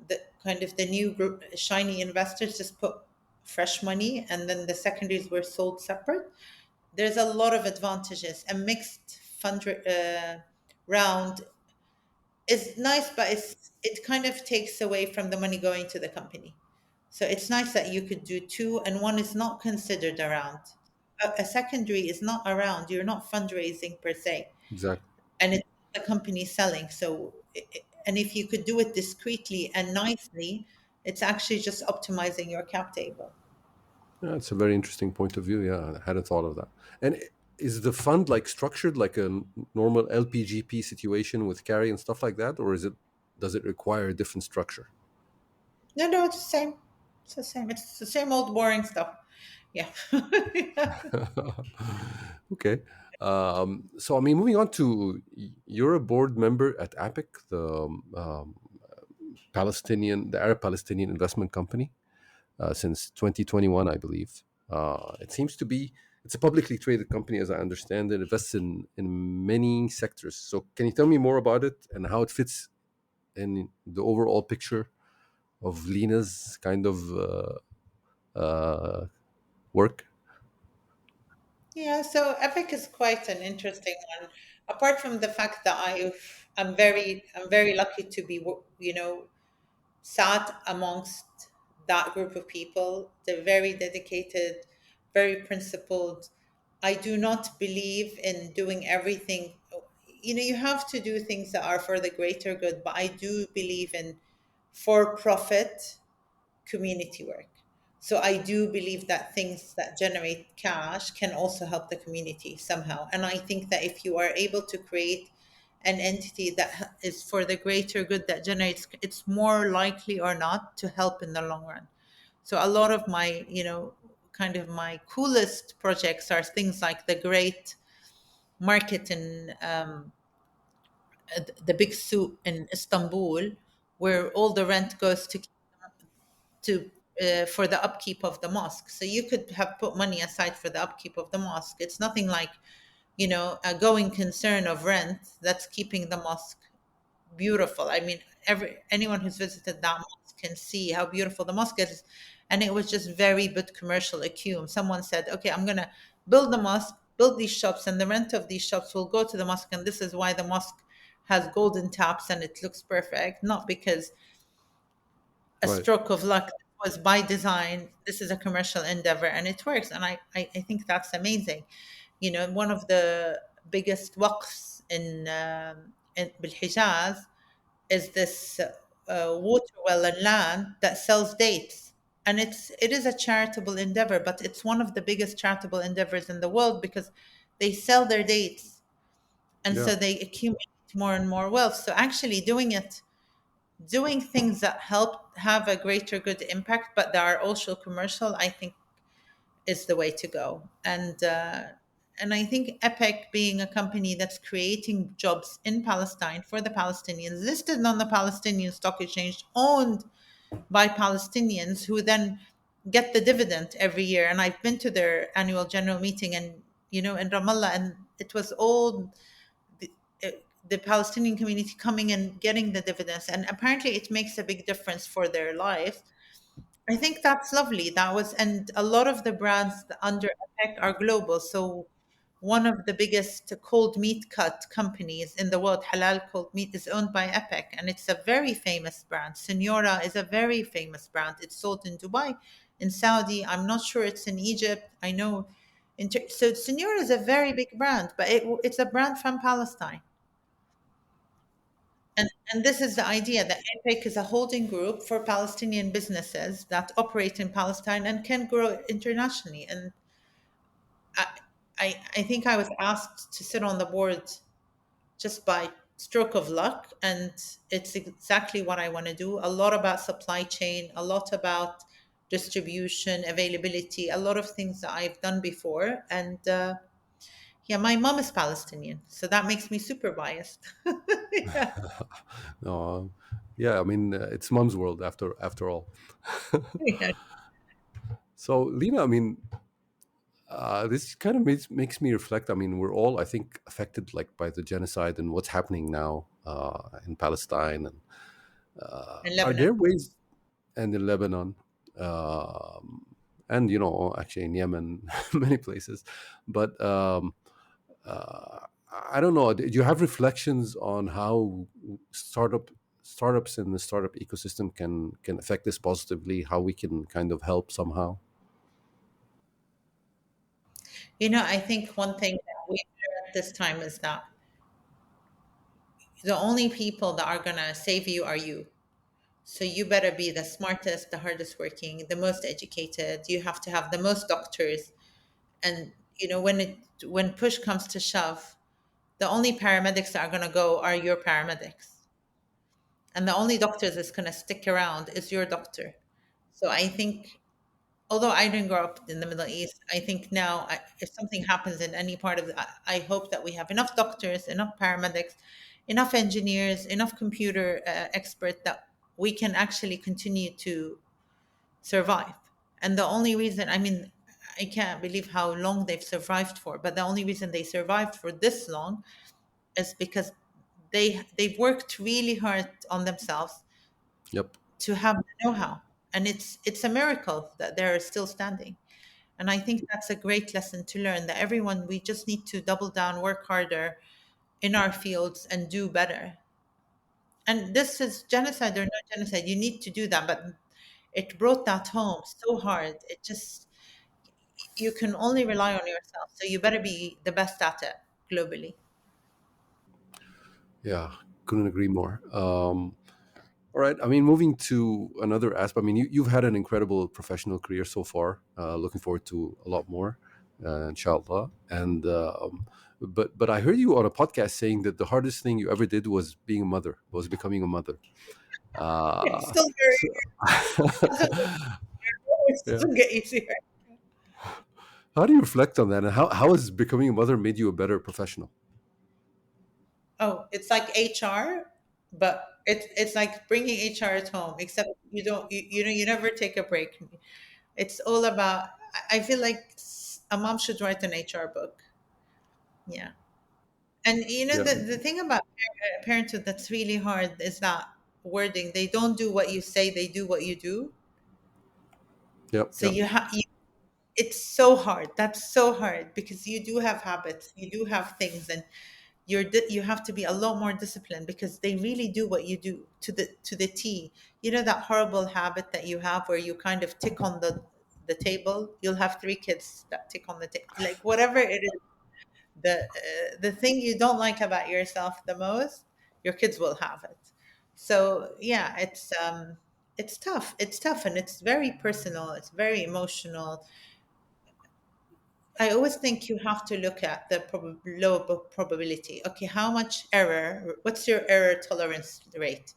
Speaker 1: the kind of the new group shiny investors just put fresh money and then the secondaries were sold separate. There's a lot of advantages. A mixed round is nice, but it kind of takes away from the money going to the company. So it's nice that you could do two, and one is not considered around. A secondary is not around. You're not fundraising per se,
Speaker 2: Exactly.
Speaker 1: and it's the company selling. So, and if you could do it discreetly and nicely, it's actually just optimizing your cap table.
Speaker 2: Yeah, it's a very interesting point of view. Yeah, I hadn't thought of that. And is the fund like structured like a normal LPGP situation with carry and stuff like that, or is it does it require a different structure?
Speaker 1: No, no, it's the same. It's the same. It's the same old boring stuff. Yeah.
Speaker 2: Okay. So, I mean, moving on to you're a board member at APIC, the Arab Palestinian investment company, since 2021, I believe. It seems to be it's a publicly traded company, as I understand it. Invests in many sectors. So, can you tell me more about it and how it fits in the overall picture of Lena's kind of work?
Speaker 1: Yeah, so Epic is quite an interesting one. Apart from the fact that I'm very lucky to be, sat amongst that group of people. They're very dedicated, very principled. I do not believe in doing everything. You have to do things that are for the greater good, but I do believe in for profit community work. So I do believe that things that generate cash can also help the community somehow. And I think that if you are able to create an entity that is for the greater good that generates, it's more likely or not to help in the long run. So a lot of my, kind of my coolest projects are things like the great market in the big souk in Istanbul, where all the rent goes to for the upkeep of the mosque. So you could have put money aside for the upkeep of the mosque. It's nothing like, a going concern of rent that's keeping the mosque beautiful. I mean, anyone who's visited that mosque can see how beautiful the mosque is. And it was just very good commercial acumen. Someone said, okay, I'm gonna build the mosque, build these shops, and the rent of these shops will go to the mosque, and this is why the mosque has golden taps and it looks perfect, not because a
Speaker 2: Right.
Speaker 1: stroke of luck. It was by design. This is a commercial endeavor and it works. And I think that's amazing. One of the biggest waqfs in Hijaz is this water well and land that sells dates. And it is a charitable endeavor, but it's one of the biggest charitable endeavors in the world because they sell their dates and
Speaker 2: Yeah.
Speaker 1: so they accumulate more and more wealth. So actually doing things that help have a greater good impact, but that are also commercial, I think is the way to go. And I think Epic, being a company that's creating jobs in Palestine for the Palestinians, listed on the Palestinian Stock Exchange, owned by Palestinians, who then get the dividend every year. And I've been to their annual general meeting, and in Ramallah, and it was all the, uh, the Palestinian community coming and getting the dividends, and apparently it makes a big difference for their lives. I think that's lovely. And a lot of the brands under APEC are global. So one of the biggest cold meat cut companies in the world, Halal Cold Meat, is owned by APEC, and it's a very famous brand. Senora is a very famous brand. It's sold in Dubai. in Saudi. I'm not sure it's in Egypt. I know. So Senior is a very big brand, but it's a brand from Palestine. And this is the idea that APIC is a holding group for Palestinian businesses that operate in Palestine and can grow internationally. And I, I think I was asked to sit on the board just by stroke of luck, and it's exactly what I want to do. A lot about supply chain, a lot about distribution, availability, a lot of things that I've done before. And yeah, my mom is Palestinian, so that makes me super biased. Yeah.
Speaker 2: Uh, yeah, I mean, it's mom's world after all.
Speaker 1: Yeah.
Speaker 2: So, Lena, I mean, this kind of makes me reflect. I mean, we're all, I think, affected like by the genocide and what's happening now in Palestine. And
Speaker 1: In
Speaker 2: are there
Speaker 1: Lebanon.
Speaker 2: ways, and in Lebanon, and actually in Yemen, many places. But uh, I don't know. Do you have reflections on how startups in the startup ecosystem can affect this positively? How we can kind of help somehow?
Speaker 1: I think one thing that we learned this time is that the only people that are going to save you are you. So you better be the smartest, the hardest working, the most educated. You have to have the most doctors. And when push comes to shove, the only paramedics that are going to go are your paramedics. And the only doctor that's going to stick around is your doctor. So I think, although I didn't grow up in the Middle East, I think now if something happens in any part of I hope that we have enough doctors, enough paramedics, enough engineers, enough computer experts that we can actually continue to survive. And the only reason, I mean, I can't believe how long they've survived for, but the only reason they survived for this long is because they've worked really hard on themselves
Speaker 2: Yep.
Speaker 1: to have the know-how. And it's a miracle that they're still standing. And I think that's a great lesson to learn, that everyone, we just need to double down, work harder in our fields and do better. And this is genocide or not genocide. You need to do that. But it brought that home so hard. It just, you can only rely on yourself. So you better be the best at it globally.
Speaker 2: Yeah, couldn't agree more. All right. I mean, moving to another aspect. I mean, you've had an incredible professional career so far. Looking forward to a lot more, inshallah. And but I heard you on a podcast saying that the hardest thing you ever did was being a mother, was becoming a mother.
Speaker 1: It's
Speaker 2: Uh,
Speaker 1: still very,
Speaker 2: so,
Speaker 1: it
Speaker 2: yeah.
Speaker 1: doesn't get easier.
Speaker 2: How do you reflect on that, and how has becoming a mother made you a better professional?
Speaker 1: Oh, it's like HR, but it's like bringing HR at home, except you don't, you never take a break. It's all about, I feel like a mom should write an HR book. Yeah. And
Speaker 2: Yeah.
Speaker 1: the thing about parenthood that's really hard is that wording. They don't do what you say, they do what you do.
Speaker 2: Yep.
Speaker 1: So
Speaker 2: Yep.
Speaker 1: it's so hard. That's so hard because you do have habits, you do have things, and you have to be a lot more disciplined because they really do what you do to the T. That horrible habit that you have where you kind of tick on the table. You'll have three kids that tick on the table, like whatever it is. The thing you don't like about yourself the most, your kids will have it. So yeah, it's tough. It's tough, and it's very personal. It's very emotional. I always think you have to look at the low probability. Okay, how much error? What's your error tolerance rate?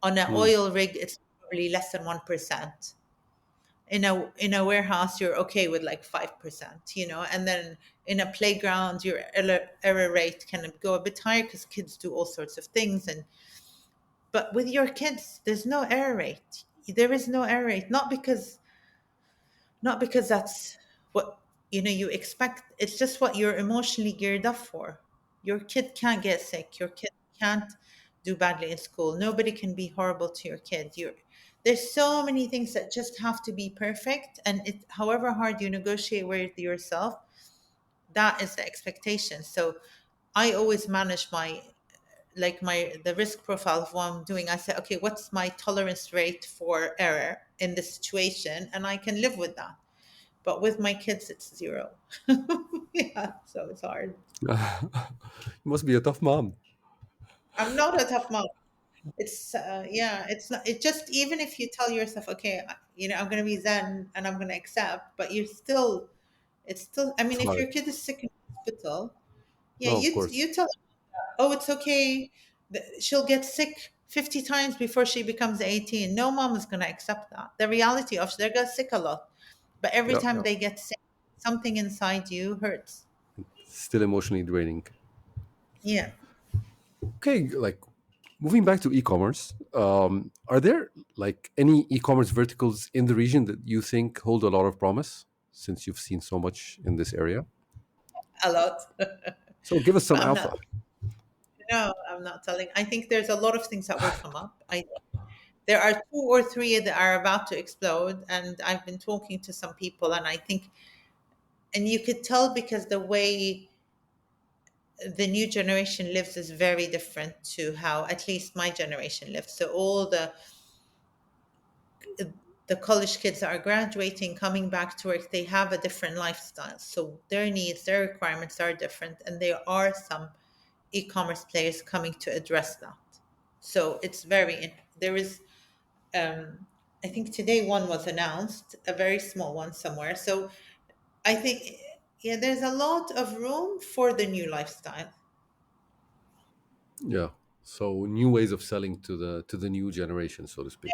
Speaker 1: On an
Speaker 2: Mm,
Speaker 1: oil rig, it's probably less than 1%. In a warehouse, you're okay with like 5%. And then in a playground, your error rate can go a bit higher because kids do all sorts of things. But with your kids, there's no error rate. There is no error rate, not because that's what you expect. It's just what you're emotionally geared up for. Your kid can't get sick, your kid can't do badly in school, nobody can be horrible to your kid. There's so many things that just have to be perfect, and however hard you negotiate with yourself, that is the expectation. So I always manage my like the risk profile of what I'm doing, I say, okay, what's my tolerance rate for error in this situation, and I can live with that. But with my kids, it's zero. Yeah, so it's hard.
Speaker 2: You must be a tough mom.
Speaker 1: I'm not a tough mom. It's yeah, it's not. It just, even if you tell yourself, okay, I'm going to be zen and I'm going to accept, but you're still, it's still. I mean,
Speaker 2: It's
Speaker 1: if
Speaker 2: hard.
Speaker 1: your kid is sick in hospital, yeah,
Speaker 2: No, of course.
Speaker 1: you tell her, oh, it's okay. She'll get sick 50 times before she becomes 18. No mom is going to accept that. The reality of, they get sick a lot, but every
Speaker 2: Yeah,
Speaker 1: time
Speaker 2: yeah.
Speaker 1: they get sick, something inside you hurts.
Speaker 2: Still emotionally draining.
Speaker 1: Yeah.
Speaker 2: Okay, like moving back to e-commerce, are there like any e-commerce verticals in the region that you think hold a lot of promise since you've seen so much in this area?
Speaker 1: A lot.
Speaker 2: So give us
Speaker 1: But
Speaker 2: some alpha.
Speaker 1: no, I'm not telling. I think there's a lot of things that will come up. There are two or three that are about to explode, and I've been talking to some people, and I think, and you could tell because the way the new generation lives is very different to how at least my generation lived. So all the college kids are graduating, coming back to work, they have a different lifestyle. So their needs, their requirements are different, and there are some e-commerce players coming to address that. So it's there is, I think today one was announced, a very small one somewhere. So I think, yeah, there's a lot of room for the new lifestyle.
Speaker 2: Yeah. So new ways of selling to the new generation, so to speak.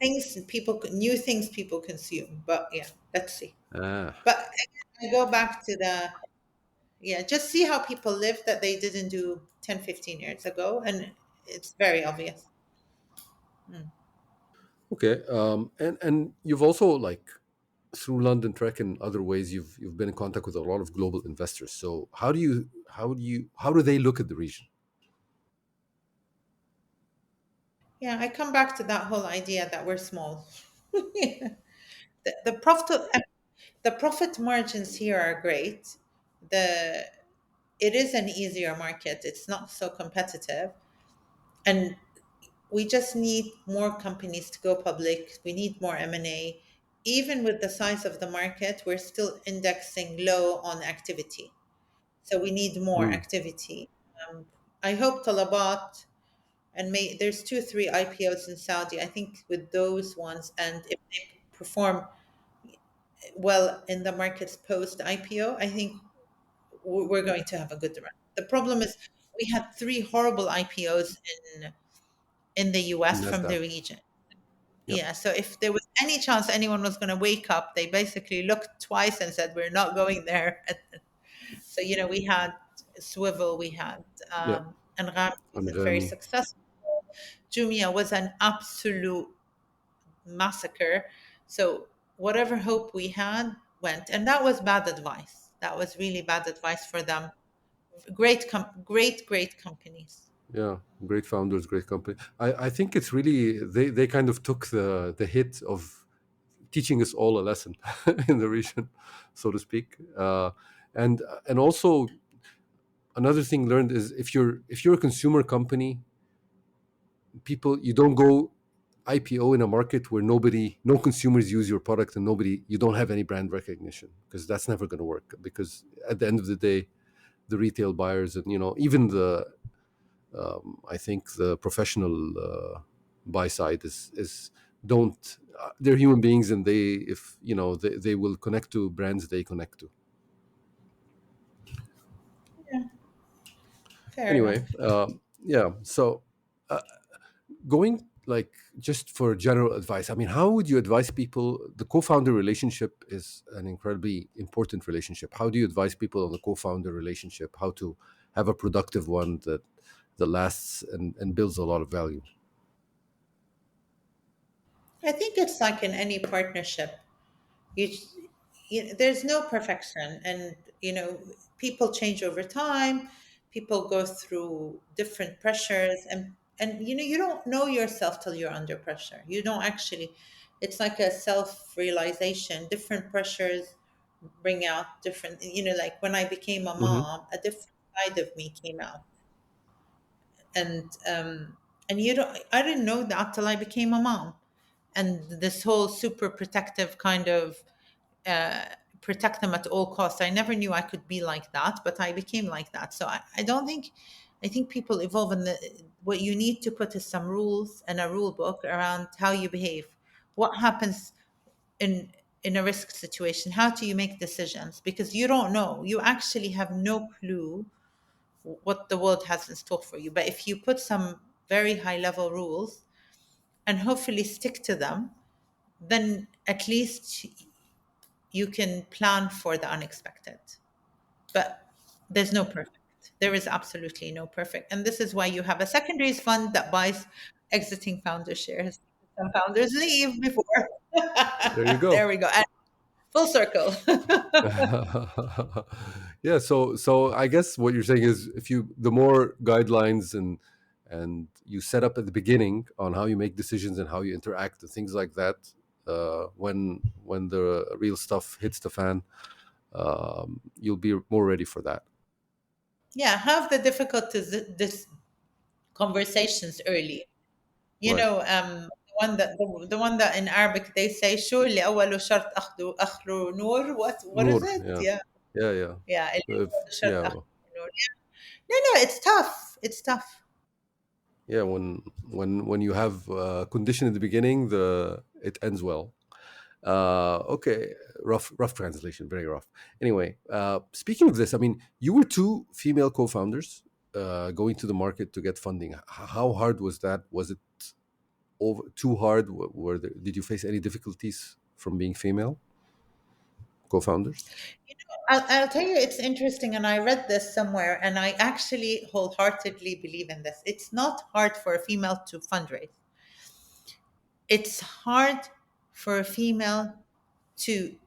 Speaker 1: New things people consume. But yeah, let's see.
Speaker 2: Ah,
Speaker 1: But again, I go back to yeah, just see how people live that they didn't do 10, 15 years ago. And it's very obvious. Mm.
Speaker 2: okay. And you've also like through London Trek and other ways you've been in contact with a lot of global investors. So how do they look at the region?
Speaker 1: Yeah, I come back to that whole idea that we're small. The profit margins here are great. The It is an easier market. It's not so competitive, and we just need more companies to go public. We need more M&A. Even with the size of the market, we're still indexing low on activity. So we need more
Speaker 2: Hmm.
Speaker 1: activity. I hope Talabat, and there's 2, 3 IPOs in Saudi. I think with those ones, and if they perform well in the markets post IPO, I think we're going to have a good run. The problem is we had 3 horrible IPOs in the US from the
Speaker 2: Nasdaq.
Speaker 1: region.
Speaker 2: Yep.
Speaker 1: Yeah, so if there was any chance anyone was going to wake up, they basically looked twice and said, "We're not going there." So we had Swivel, we had
Speaker 2: Yep.
Speaker 1: Angham
Speaker 2: And
Speaker 1: wasn't very
Speaker 2: Rami.
Speaker 1: successful. Jumia was an absolute massacre. So whatever hope we had went, and that was bad advice. That was really bad advice for them. Great companies.
Speaker 2: Yeah, great founders, great company. I think it's really they kind of took the hit of teaching us all a lesson in the region, so to speak. And also another thing learned is if you're a consumer company, people you don't go IPO in a market where no consumers use your product and you don't have any brand recognition because that's never going to work. Because at the end of the day, the retail buyers and even I think the professional buy side is don't they're human beings and they if they will connect to brands they connect to.
Speaker 1: Yeah, fair
Speaker 2: Anyway,
Speaker 1: enough.
Speaker 2: yeah. So going like just for general advice, I mean, how would you advise people? The co-founder relationship is an incredibly important relationship. How do you advise people on the co-founder relationship? How to have a productive one that lasts and builds a lot of value?
Speaker 1: I think it's like in any partnership. You, there's no perfection, and people change over time. People go through different pressures, and you don't know yourself till you're under pressure. You don't actually. It's like a self realization. Different pressures bring out different. Like when I became a
Speaker 2: Hmm.
Speaker 1: mom, a different side of me came out. And you don't, I didn't know that till I became a mom. And this whole super protective kind of uh, protect them at all costs. I never knew I could be like that, but I became like that. So I don't think, I think people evolve, and what you need to put is some rules and a rule book around how you behave. What happens in a risk situation? How do you make decisions? Because you don't know. You actually have no clue what the world has in store for you. But if you put some very high level rules and hopefully stick to them, then at least you can plan for the unexpected. But there's no perfect. There is absolutely no perfect. And this is why you have a secondaries fund that buys exiting founder shares. Some founders leave before.
Speaker 2: There you
Speaker 1: There
Speaker 2: go.
Speaker 1: we go. And full circle.
Speaker 2: Yeah, so I guess what you're saying is, if you the more guidelines and you set up at the beginning on how you make decisions and how you interact and things like that, when the real stuff hits the fan, you'll be more ready for that.
Speaker 1: Yeah, have the difficulties, this conversations early. You
Speaker 2: Right.
Speaker 1: know, the one that in Arabic they say شو اللي أوله شرط آخره نور. What is
Speaker 2: Noor,
Speaker 1: it?
Speaker 2: yeah.
Speaker 1: Yeah.
Speaker 2: Yeah, yeah.
Speaker 1: Yeah, اللي
Speaker 2: If,
Speaker 1: أوله شرط
Speaker 2: yeah,
Speaker 1: آخره نور. No, no, it's tough. It's tough.
Speaker 2: yeah. When you have a condition in the beginning, the it ends well. Okay, rough translation, very rough. Anyway, speaking of this, I mean, you were two female co-founders going to the market to get funding. How hard was that? Was it too hard? Did you face any difficulties from being female co-founders?
Speaker 1: I'll tell you, it's interesting, and I read this somewhere, and I actually wholeheartedly believe in this. It's not hard for a female to fundraise. It's hard for a female to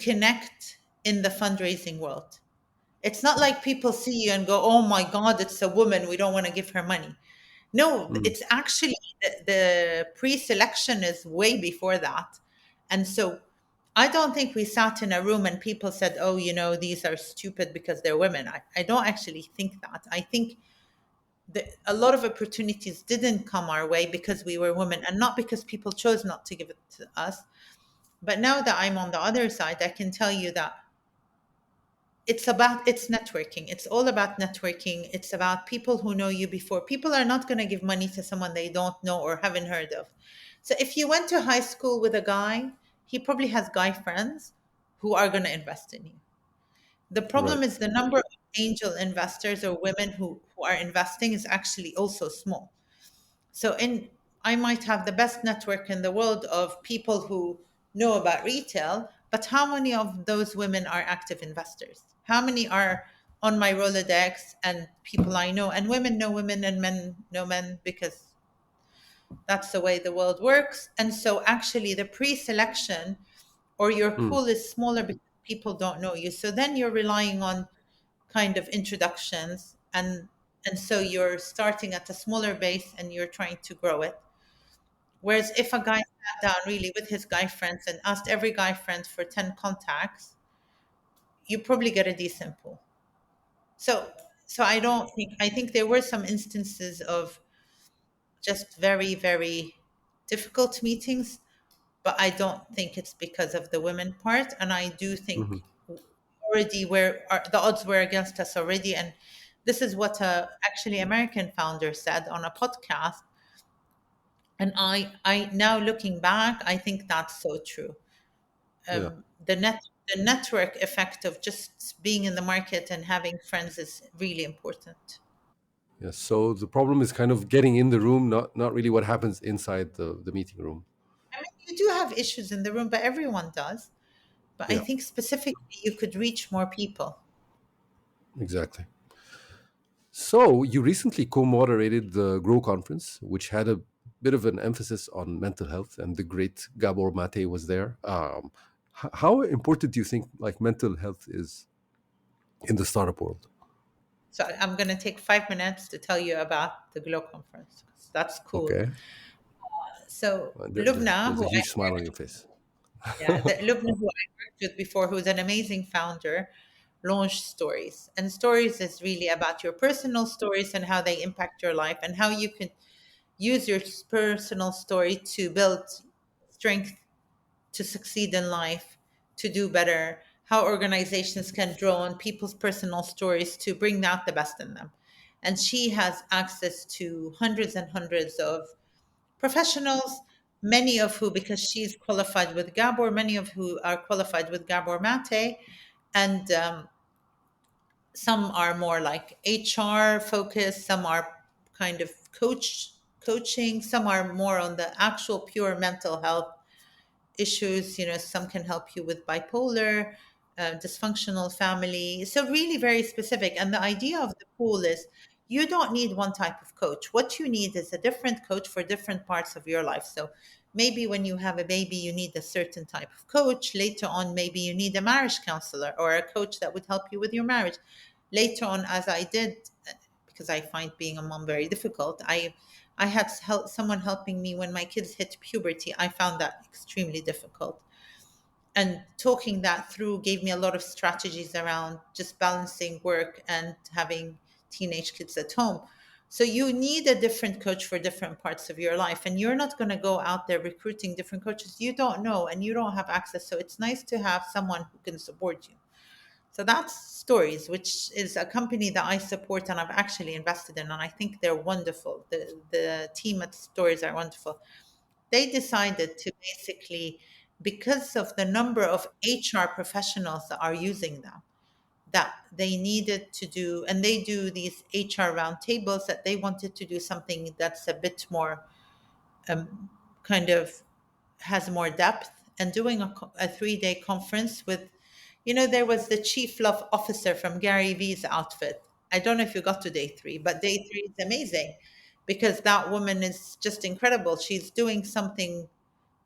Speaker 1: connect in the fundraising world. It's not like people see you and go, "Oh my God, it's a woman. We don't want to give her money." No,
Speaker 2: Mm,
Speaker 1: it's actually the pre-selection is way before that. And so I don't think we sat in a room and people said, "Oh, these are stupid because they're women." I don't actually think that. I think that a lot of opportunities didn't come our way because we were women, and not because people chose not to give it to us. But now that I'm on the other side, I can tell you that it's networking. It's all about networking. It's about people who know you before. People are not going to give money to someone they don't know or haven't heard of. So if you went to high school with a guy, he probably has guy friends who are going to invest in you. The
Speaker 2: right.
Speaker 1: problem is the number of angel investors or women who are investing is actually also small. So in I might have the best network in the world of people who know about retail, but how many of those women are active investors? How many are on my Rolodex and people I know? And women know women and men know men because that's the way the world works. And so actually the pre-selection or your
Speaker 2: Mm,
Speaker 1: pool is smaller because people don't know you. So then you're relying on kind of introductions, and so you're starting at a smaller base and you're trying to grow it. Whereas if a guy sat down really with his guy friends and asked every guy friend for 10 contacts, you probably get a decent pool. So I don't think, I think there were some instances of just very, very difficult meetings, but I don't think it's because of the women part. And I do
Speaker 2: mhm.
Speaker 1: think already where the odds were against us already. And this is what a actually American founder said on a podcast. And I now looking back, I think that's so true.
Speaker 2: Yeah.
Speaker 1: The network effect of just being in the market and having friends is really important.
Speaker 2: Yeah. So the problem is kind of getting in the room, not really what happens inside the meeting room.
Speaker 1: I mean, you do have issues in the room, but everyone does. But I
Speaker 2: Yeah,
Speaker 1: think specifically you could reach more people.
Speaker 2: exactly. So you recently co-moderated the Grow conference, which had a bit of an emphasis on mental health, and the great Gabor Mate was there. How important do you think like mental health is in the startup world?
Speaker 1: So I'm going to take 5 minutes to tell you about the Glow conference. That's cool.
Speaker 2: Okay.
Speaker 1: So Lubna,
Speaker 2: There's
Speaker 1: who
Speaker 2: a
Speaker 1: I
Speaker 2: huge smile on your face.
Speaker 1: yeah, the Lubna who I worked with before, who's an amazing founder, launch stories. And stories is really about your personal stories and how they impact your life, and how you can use your personal story to build strength to succeed in life, to do better, how organizations can draw on people's personal stories to bring out the best in them. And she has access to hundreds and hundreds of professionals, many of who, because she's qualified with Gabor, many of who are qualified with Gabor Mate, and some are more like HR focused, some are kind of coaching, some are more on the actual pure mental health issues. Some can help you with bipolar, dysfunctional family. So really very specific. And the idea of the pool is you don't need one type of coach. What you need is a different coach for different parts of your life. So maybe when you have a baby, you need a certain type of coach. Later on, maybe you need a marriage counselor or a coach that would help you with your marriage. Later on, as I did, because I find being a mom very difficult, I had someone helping me when my kids hit puberty. I found that extremely difficult. And talking that through gave me a lot of strategies around just balancing work and having teenage kids at home. So you need a different coach for different parts of your life. And you're not going to go out there recruiting different coaches you don't know and you don't have access. So it's nice to have someone who can support you. So that's Stories, which is a company that I support and I've actually invested in, and I think they're wonderful. The team at Stories are wonderful. They decided to basically, because of the number of HR professionals that are using them, that they needed to do, and they do these HR roundtables, that they wanted to do something that's a bit more kind of has more depth, and doing a 3-day conference with, there was the chief love officer from Gary Vee's outfit. I don't know if you got to day three, but day three is amazing because that woman is just incredible. She's doing something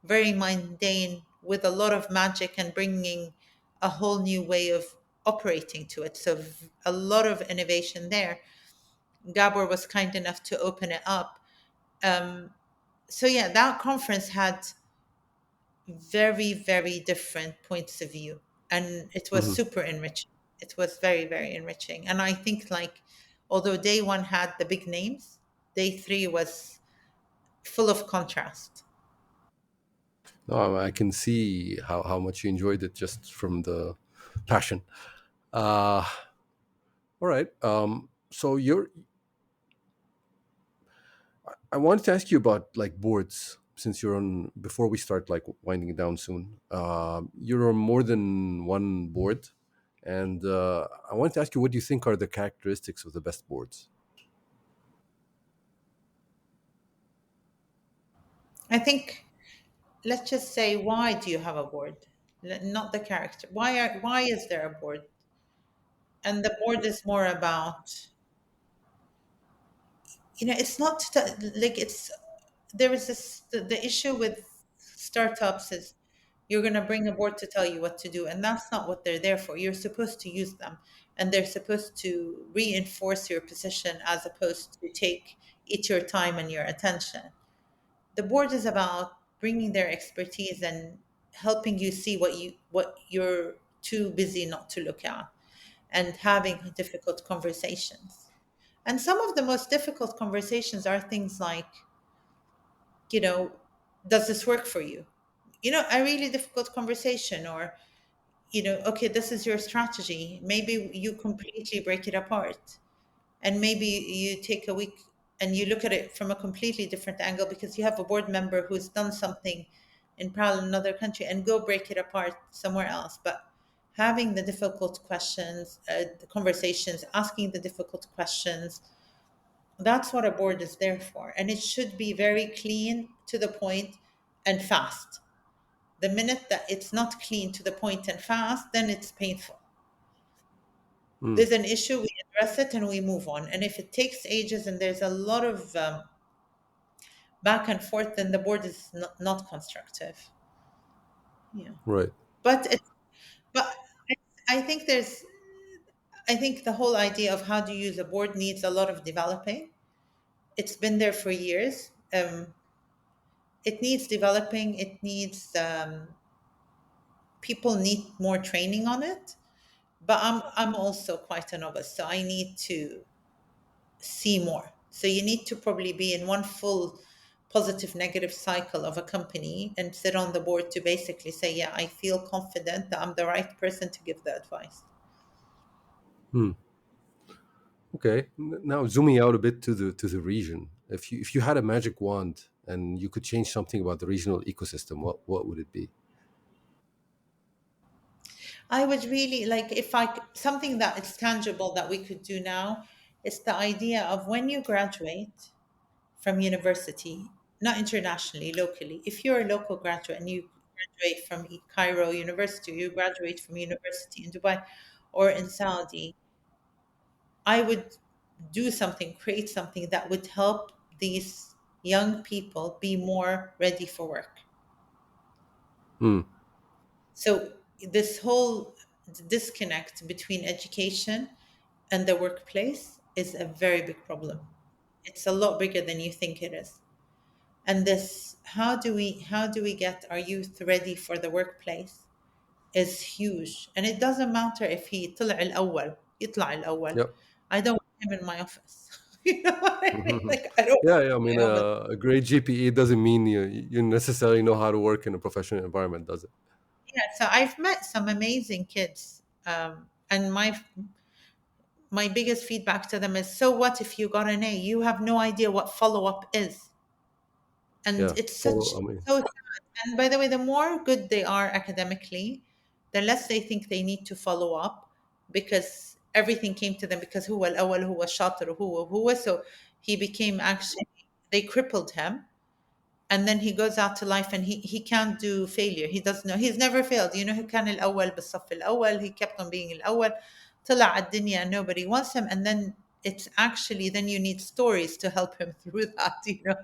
Speaker 1: very mundane with a lot of magic and bringing a whole new way of operating to it. So a lot of innovation there. Gabor was kind enough to open it up. So yeah, that conference had very, very different points of view. And it was
Speaker 2: Hmm.
Speaker 1: super enriching. It was very, very enriching. And I think, like, although day one had the big names, day three was full of contrast.
Speaker 2: No, I can see how much you enjoyed it just from the passion. Uh, all right. So I wanted to ask you about like boards since you're on, before we start like winding it down soon. You're on more than one board. And I wanted to ask you, what do you think are the characteristics of the best boards?
Speaker 1: I think, let's just say, why do you have a board? Not the character. Why is there a board? And the board is more about, it's not like it's there is this the issue with startups is you're going to bring a board to tell you what to do, and that's not what they're there for. You're supposed to use them, and they're supposed to reinforce your position as opposed to take eat your time and your attention. The board is about bringing their expertise and helping you see what you're too busy not to look at, and having difficult conversations. And some of the most difficult conversations are things like, you know, does this work for you? A really difficult conversation, or, okay, this is your strategy. Maybe you completely break it apart. And maybe you take a week and you look at it from a completely different angle because you have a board member who's done something in parallel in another country, and go break it apart somewhere else. But having the difficult questions, the conversations, asking the difficult questions, that's what a board is there for. And it should be very clean, to the point, and fast. The minute that it's not clean, to the point, and fast, then it's painful.
Speaker 2: Mm,
Speaker 1: There's an issue, we address it, and we move on. And if it takes ages and there's a lot of back and forth, then the board is not constructive. Yeah.
Speaker 2: right.
Speaker 1: But but I think I think the whole idea of how to use a board needs a lot of developing. It's been there for years. It needs developing. It needs people need more training on it, but I'm also quite a novice, so I need to see more. So you need to probably be in one full positive negative cycle of a company and sit on the board to basically say, yeah, I feel confident that I'm the right person to give the advice.
Speaker 2: Hmm. Okay. Now zooming out a bit to the region, if you had a magic wand and you could change something about the regional ecosystem, what would it be?
Speaker 1: I would really like, if something that is tangible that we could do now is the idea of when you graduate from university, not internationally, locally. If you're a local graduate and you graduate from Cairo University, or you graduate from university in Dubai or in Saudi, I would do something, create something that would help these young people be more ready for work.
Speaker 2: Hmm.
Speaker 1: So this whole disconnect between education and the workplace is a very big problem. It's a lot bigger than you think it is. And this, how do we get our youth ready for the workplace is huge. And it doesn't matter if he طلع الأول يطلع الأول.
Speaker 2: Yeah.
Speaker 1: I don't want him in my office. You know what I mean? Like I don't
Speaker 2: Yeah,
Speaker 1: want
Speaker 2: yeah. I
Speaker 1: him in
Speaker 2: mean,
Speaker 1: my office.
Speaker 2: a great GPE doesn't mean you necessarily know how to work in a professional environment, does it?
Speaker 1: Yeah, so I've met some amazing kids, and my biggest feedback to them is, so what if you got an A? You have no idea what follow up is, and
Speaker 2: Yeah.
Speaker 1: it's such
Speaker 2: Follow. I mean,
Speaker 1: so sad. And by the way, the more good they are academically, the less they think they need to follow up, because everything came to them because هو الأول هو الشاطر هو so he became, actually they crippled him, and then he goes out to life and he can't do failure. He doesn't know, he's never failed. You know, he كان الأول بالصف الأول, he kept on being الأول. طلع على الدنيا and nobody wants him, and then it's actually, then you need stories to help him through that, you know.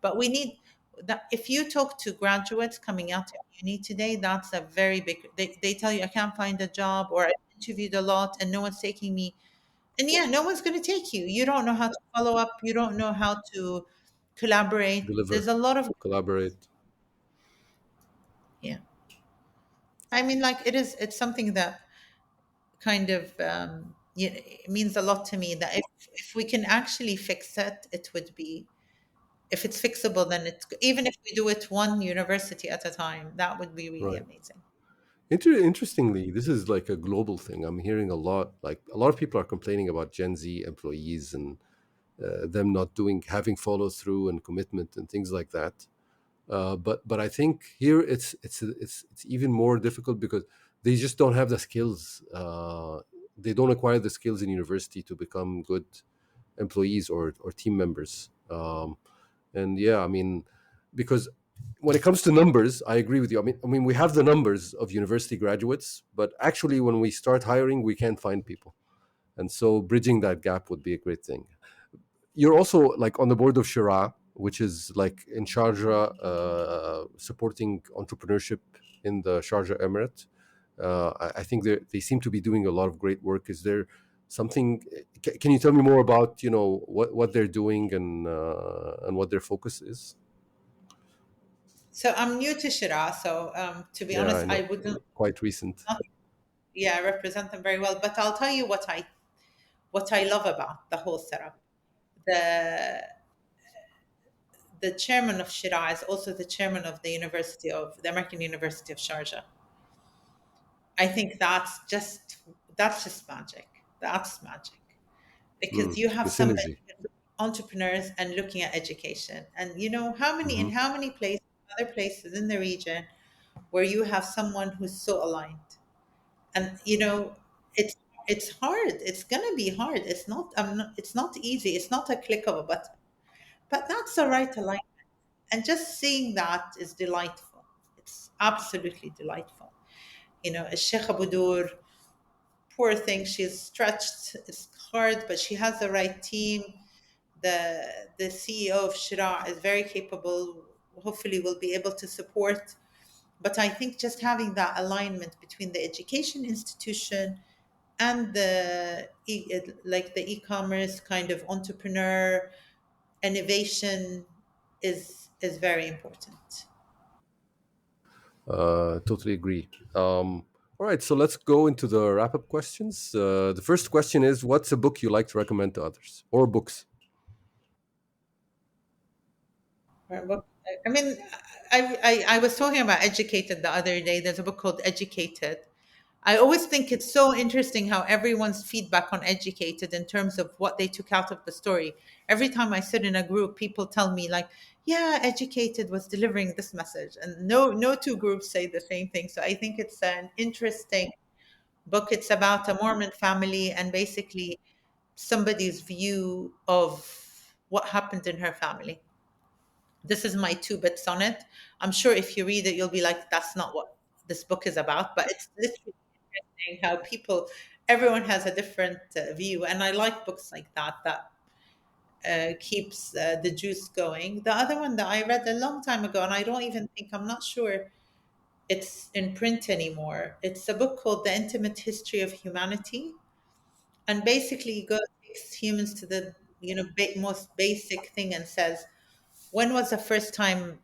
Speaker 1: But we need that. If you talk to graduates coming out of uni today, that's a very big, they tell you, I can't find a job, or I interviewed a lot and no one's taking me. And yeah, no one's going to take you. You don't know how to follow up. You don't know how to collaborate.
Speaker 2: deliver,
Speaker 1: There's a lot of,
Speaker 2: collaborate.
Speaker 1: yeah. I mean, like it's something that kind of, it means a lot to me, that if we can actually fix it, it would be, if it's fixable, then it's, even if we do it one university at a time, that would be really
Speaker 2: Right.
Speaker 1: amazing.
Speaker 2: Interestingly, this is like a global thing. I'm hearing a lot. Like a lot of people are complaining about Gen Z employees and them not doing, having follow through and commitment and things like that. But I think here it's even more difficult because they just don't have the skills. They don't acquire the skills in university to become good employees or team members. And yeah, I mean, because when it comes to numbers, I agree with you. I mean, we have the numbers of university graduates, but actually, when we start hiring, we can't find people, and so bridging that gap would be a great thing. You're also like on the board of Shira, which is like in Sharjah, supporting entrepreneurship in the Sharjah Emirate. I think they seem to be doing a lot of great work. Is there something? Can you tell me more about what they're doing and what their focus is?
Speaker 1: So I'm new to Shira, so to be
Speaker 2: Yeah,
Speaker 1: honest,
Speaker 2: I
Speaker 1: I
Speaker 2: know,
Speaker 1: wouldn't
Speaker 2: quite recent.
Speaker 1: not, yeah, represent them very well. But I'll tell you what I love about the whole setup. The the chairman of Shira is also the chairman of the American University of Sharjah. I think that's just magic. That's magic. Because you have
Speaker 2: The
Speaker 1: somebody,
Speaker 2: synergy.
Speaker 1: entrepreneurs and looking at education. And you know how many places, other places in the region, where you have someone who's so aligned. And you know, it's it's hard. It's gonna be hard. It's not easy. It's not a click of a button. But that's the right alignment. And just seeing that is delightful. It's absolutely delightful. You know, Sheikh Abudur, poor thing, she's stretched. It's hard, but she has the right team. The CEO of Shira is very capable. Hopefully, will be able to support. But I think just having that alignment between the education institution and like the e-commerce kind of entrepreneur innovation is very important.
Speaker 2: Totally agree. All right, so let's go into the wrap up questions. The first question is, what's a book you like to recommend to others, or books?
Speaker 1: Right, well, I mean, I was talking about Educated the other day. There's a book called Educated. I always think it's so interesting how everyone's feedback on Educated in terms of what they took out of the story. Every time I sit in a group, people tell me like, "Yeah, Educated was delivering this message," and no two groups say the same thing. So I think it's an interesting book. It's about a Mormon family and basically somebody's view of what happened in her family. This is my two bits on it. I'm sure if you read it, you'll be like, that's not what this book is about. But it's literally interesting how everyone has a different view. And I like books like that, that keeps the juice going. The other one that I read a long time ago, and I don't even think, I'm not sure it's in print anymore. It's a book called The Intimate History of Humanity. And basically, it goes takes humans to the most basic thing and says, when was the first time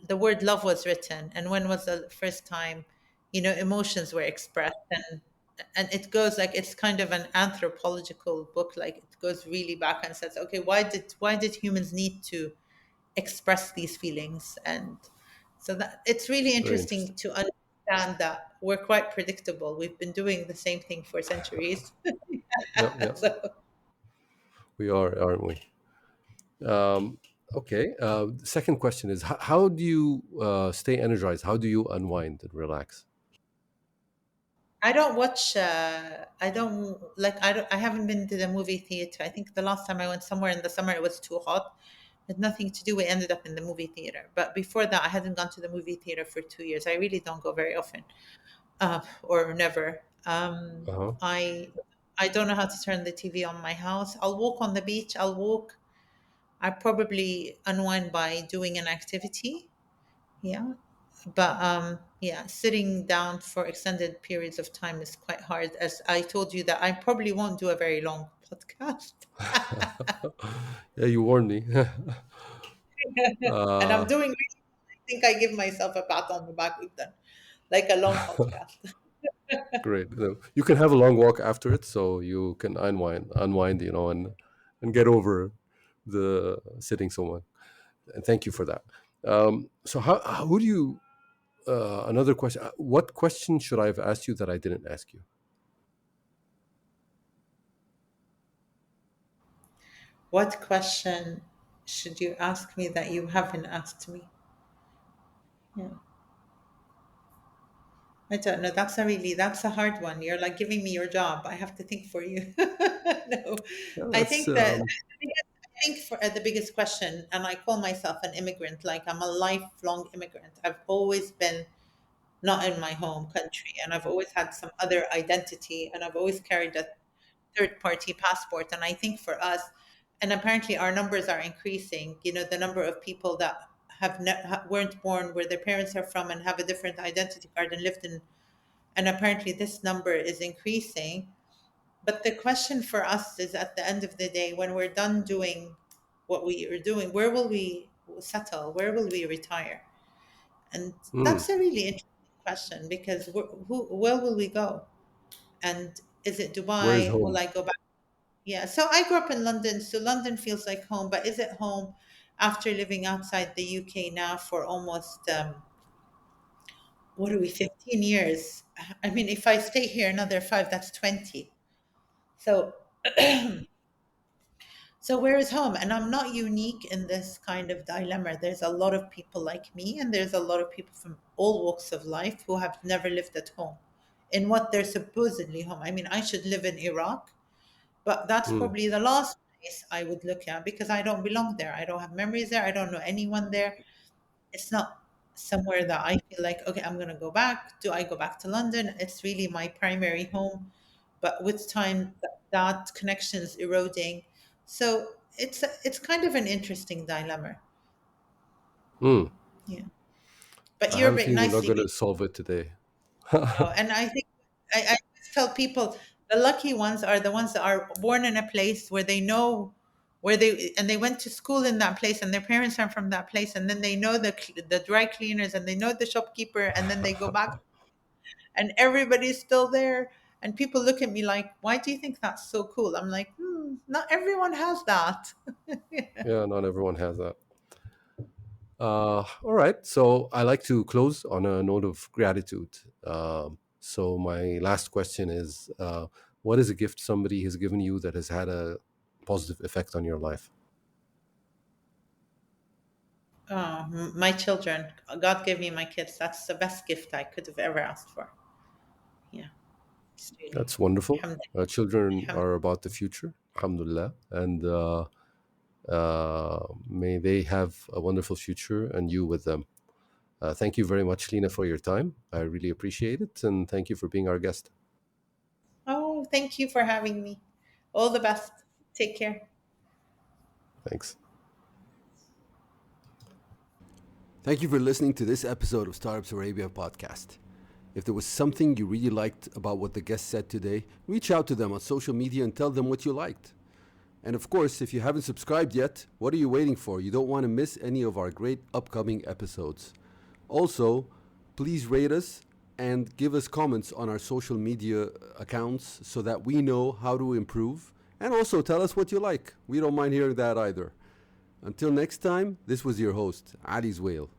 Speaker 1: the word love was written, and when was the first time emotions were expressed, and it goes like, it's kind of an anthropological book, like it goes really back and says, okay, why did humans need to express these feelings? And so that it's really
Speaker 2: Very
Speaker 1: interesting
Speaker 2: interesting.
Speaker 1: to understand that we're quite predictable. We've been doing the same thing for centuries.
Speaker 2: Yeah, yeah,
Speaker 1: So
Speaker 2: we are, aren't we? Um, okay. Second question is, how do you stay energized? How do you unwind and relax?
Speaker 1: I don't watch. I don't like. I don't. I haven't been to the movie theater. I think the last time I went somewhere in the summer, it was too hot. It had nothing to do. We ended up in the movie theater. But before that, I hadn't gone to the movie theater for 2 years. I really don't go very often, or never.
Speaker 2: Uh huh.
Speaker 1: I don't know how to turn the TV on my house. I'll walk on the beach. I'll walk. I probably unwind by doing an activity. Yeah. But yeah, sitting down for extended periods of time is quite hard. As I told you, that I probably won't do a very long podcast.
Speaker 2: Yeah, you warned me.
Speaker 1: And I'm
Speaker 2: uh,
Speaker 1: doing really, I think I give myself a pat on the back. We've done like a long podcast.
Speaker 2: Great. You can have a long walk after it, so you can unwind, and get over the sitting so much. And thank you for that. So, who do you? Another question. What question should I have asked you that I didn't ask you?
Speaker 1: What question should you ask me that you haven't asked me? Yeah. I don't know. That's a hard one. You're like giving me your job. I have to think for you. No,
Speaker 2: Yeah,
Speaker 1: I
Speaker 2: that's
Speaker 1: think that I think for the biggest question, and I call myself an immigrant. Like I'm a lifelong immigrant. I've always been not in my home country, and I've always had some other identity, and I've always carried a third party passport. And I think for us, and apparently our numbers are increasing. The number of people that weren't born where their parents are from and have a different identity card and lived in, and apparently this number is increasing. But the question for us is, at the end of the day, when we're done doing what we are doing, where will we settle? Where will we retire? And
Speaker 2: mm,
Speaker 1: that's a really interesting question, because where will we go? And is it
Speaker 2: where is
Speaker 1: Dubai? Will
Speaker 2: home?
Speaker 1: I go back? Yeah. So I grew up in London, so London feels like home. But is it home after living outside the UK now for almost what are we, 15 years? I mean, if I stay here another five, that's 20. So So where is home? And I'm not unique in this kind of dilemma. There's a lot of people like me, and there's a lot of people from all walks of life who have never lived at home in what they're supposedly home. I mean, I should live in Iraq, but that's
Speaker 2: Mm,
Speaker 1: probably the last place I would look at, because I don't belong there. I don't have memories there. I don't know anyone there. It's not somewhere that I feel like, okay, I'm going to go back. Do I go back to London? It's really my primary home. But with time, that connection is eroding. So it's kind of an interesting dilemma.
Speaker 2: mm.
Speaker 1: Yeah. But
Speaker 2: I have a
Speaker 1: you're
Speaker 2: feeling we're not
Speaker 1: nicely
Speaker 2: going to
Speaker 1: being.
Speaker 2: solve it today.
Speaker 1: No, and I think I always tell people, the lucky ones are the ones that are born in a place where they know where they went to school in that place, and their parents are from that place, and then they know the dry cleaners, and they know the shopkeeper, and then they go back. and everybody's still there. And people look at me like, why do you think that's so cool? I'm like, not everyone has that.
Speaker 2: Yeah, not everyone has that. All right. So I like to close on a note of gratitude. So my last question is, what is a gift somebody has given you that has had a positive effect on your life?
Speaker 1: My children. God gave me my kids. That's the best gift I could have ever asked for. Yeah, it's really.
Speaker 2: That's wonderful.
Speaker 1: Alhamdulillah.
Speaker 2: Children
Speaker 1: Alhamdulillah.
Speaker 2: are about the future, alhamdulillah, and may they have a wonderful future and you with them. Thank you very much, Lena, for your time. I really appreciate it, and thank you for being our guest.
Speaker 1: Oh, thank you for having me. All the best. Take care.
Speaker 2: Thanks.
Speaker 3: Thank you for listening to this episode of Startups Arabia podcast. If there was something you really liked about what the guest said today, reach out to them on social media and tell them what you liked. And of course, if you haven't subscribed yet, what are you waiting for? You don't want to miss any of our great upcoming episodes. Also, please rate us and give us comments on our social media accounts so that we know how to improve. And also tell us what you like. We don't mind hearing that either. Until next time, this was your host, Ali's Whale.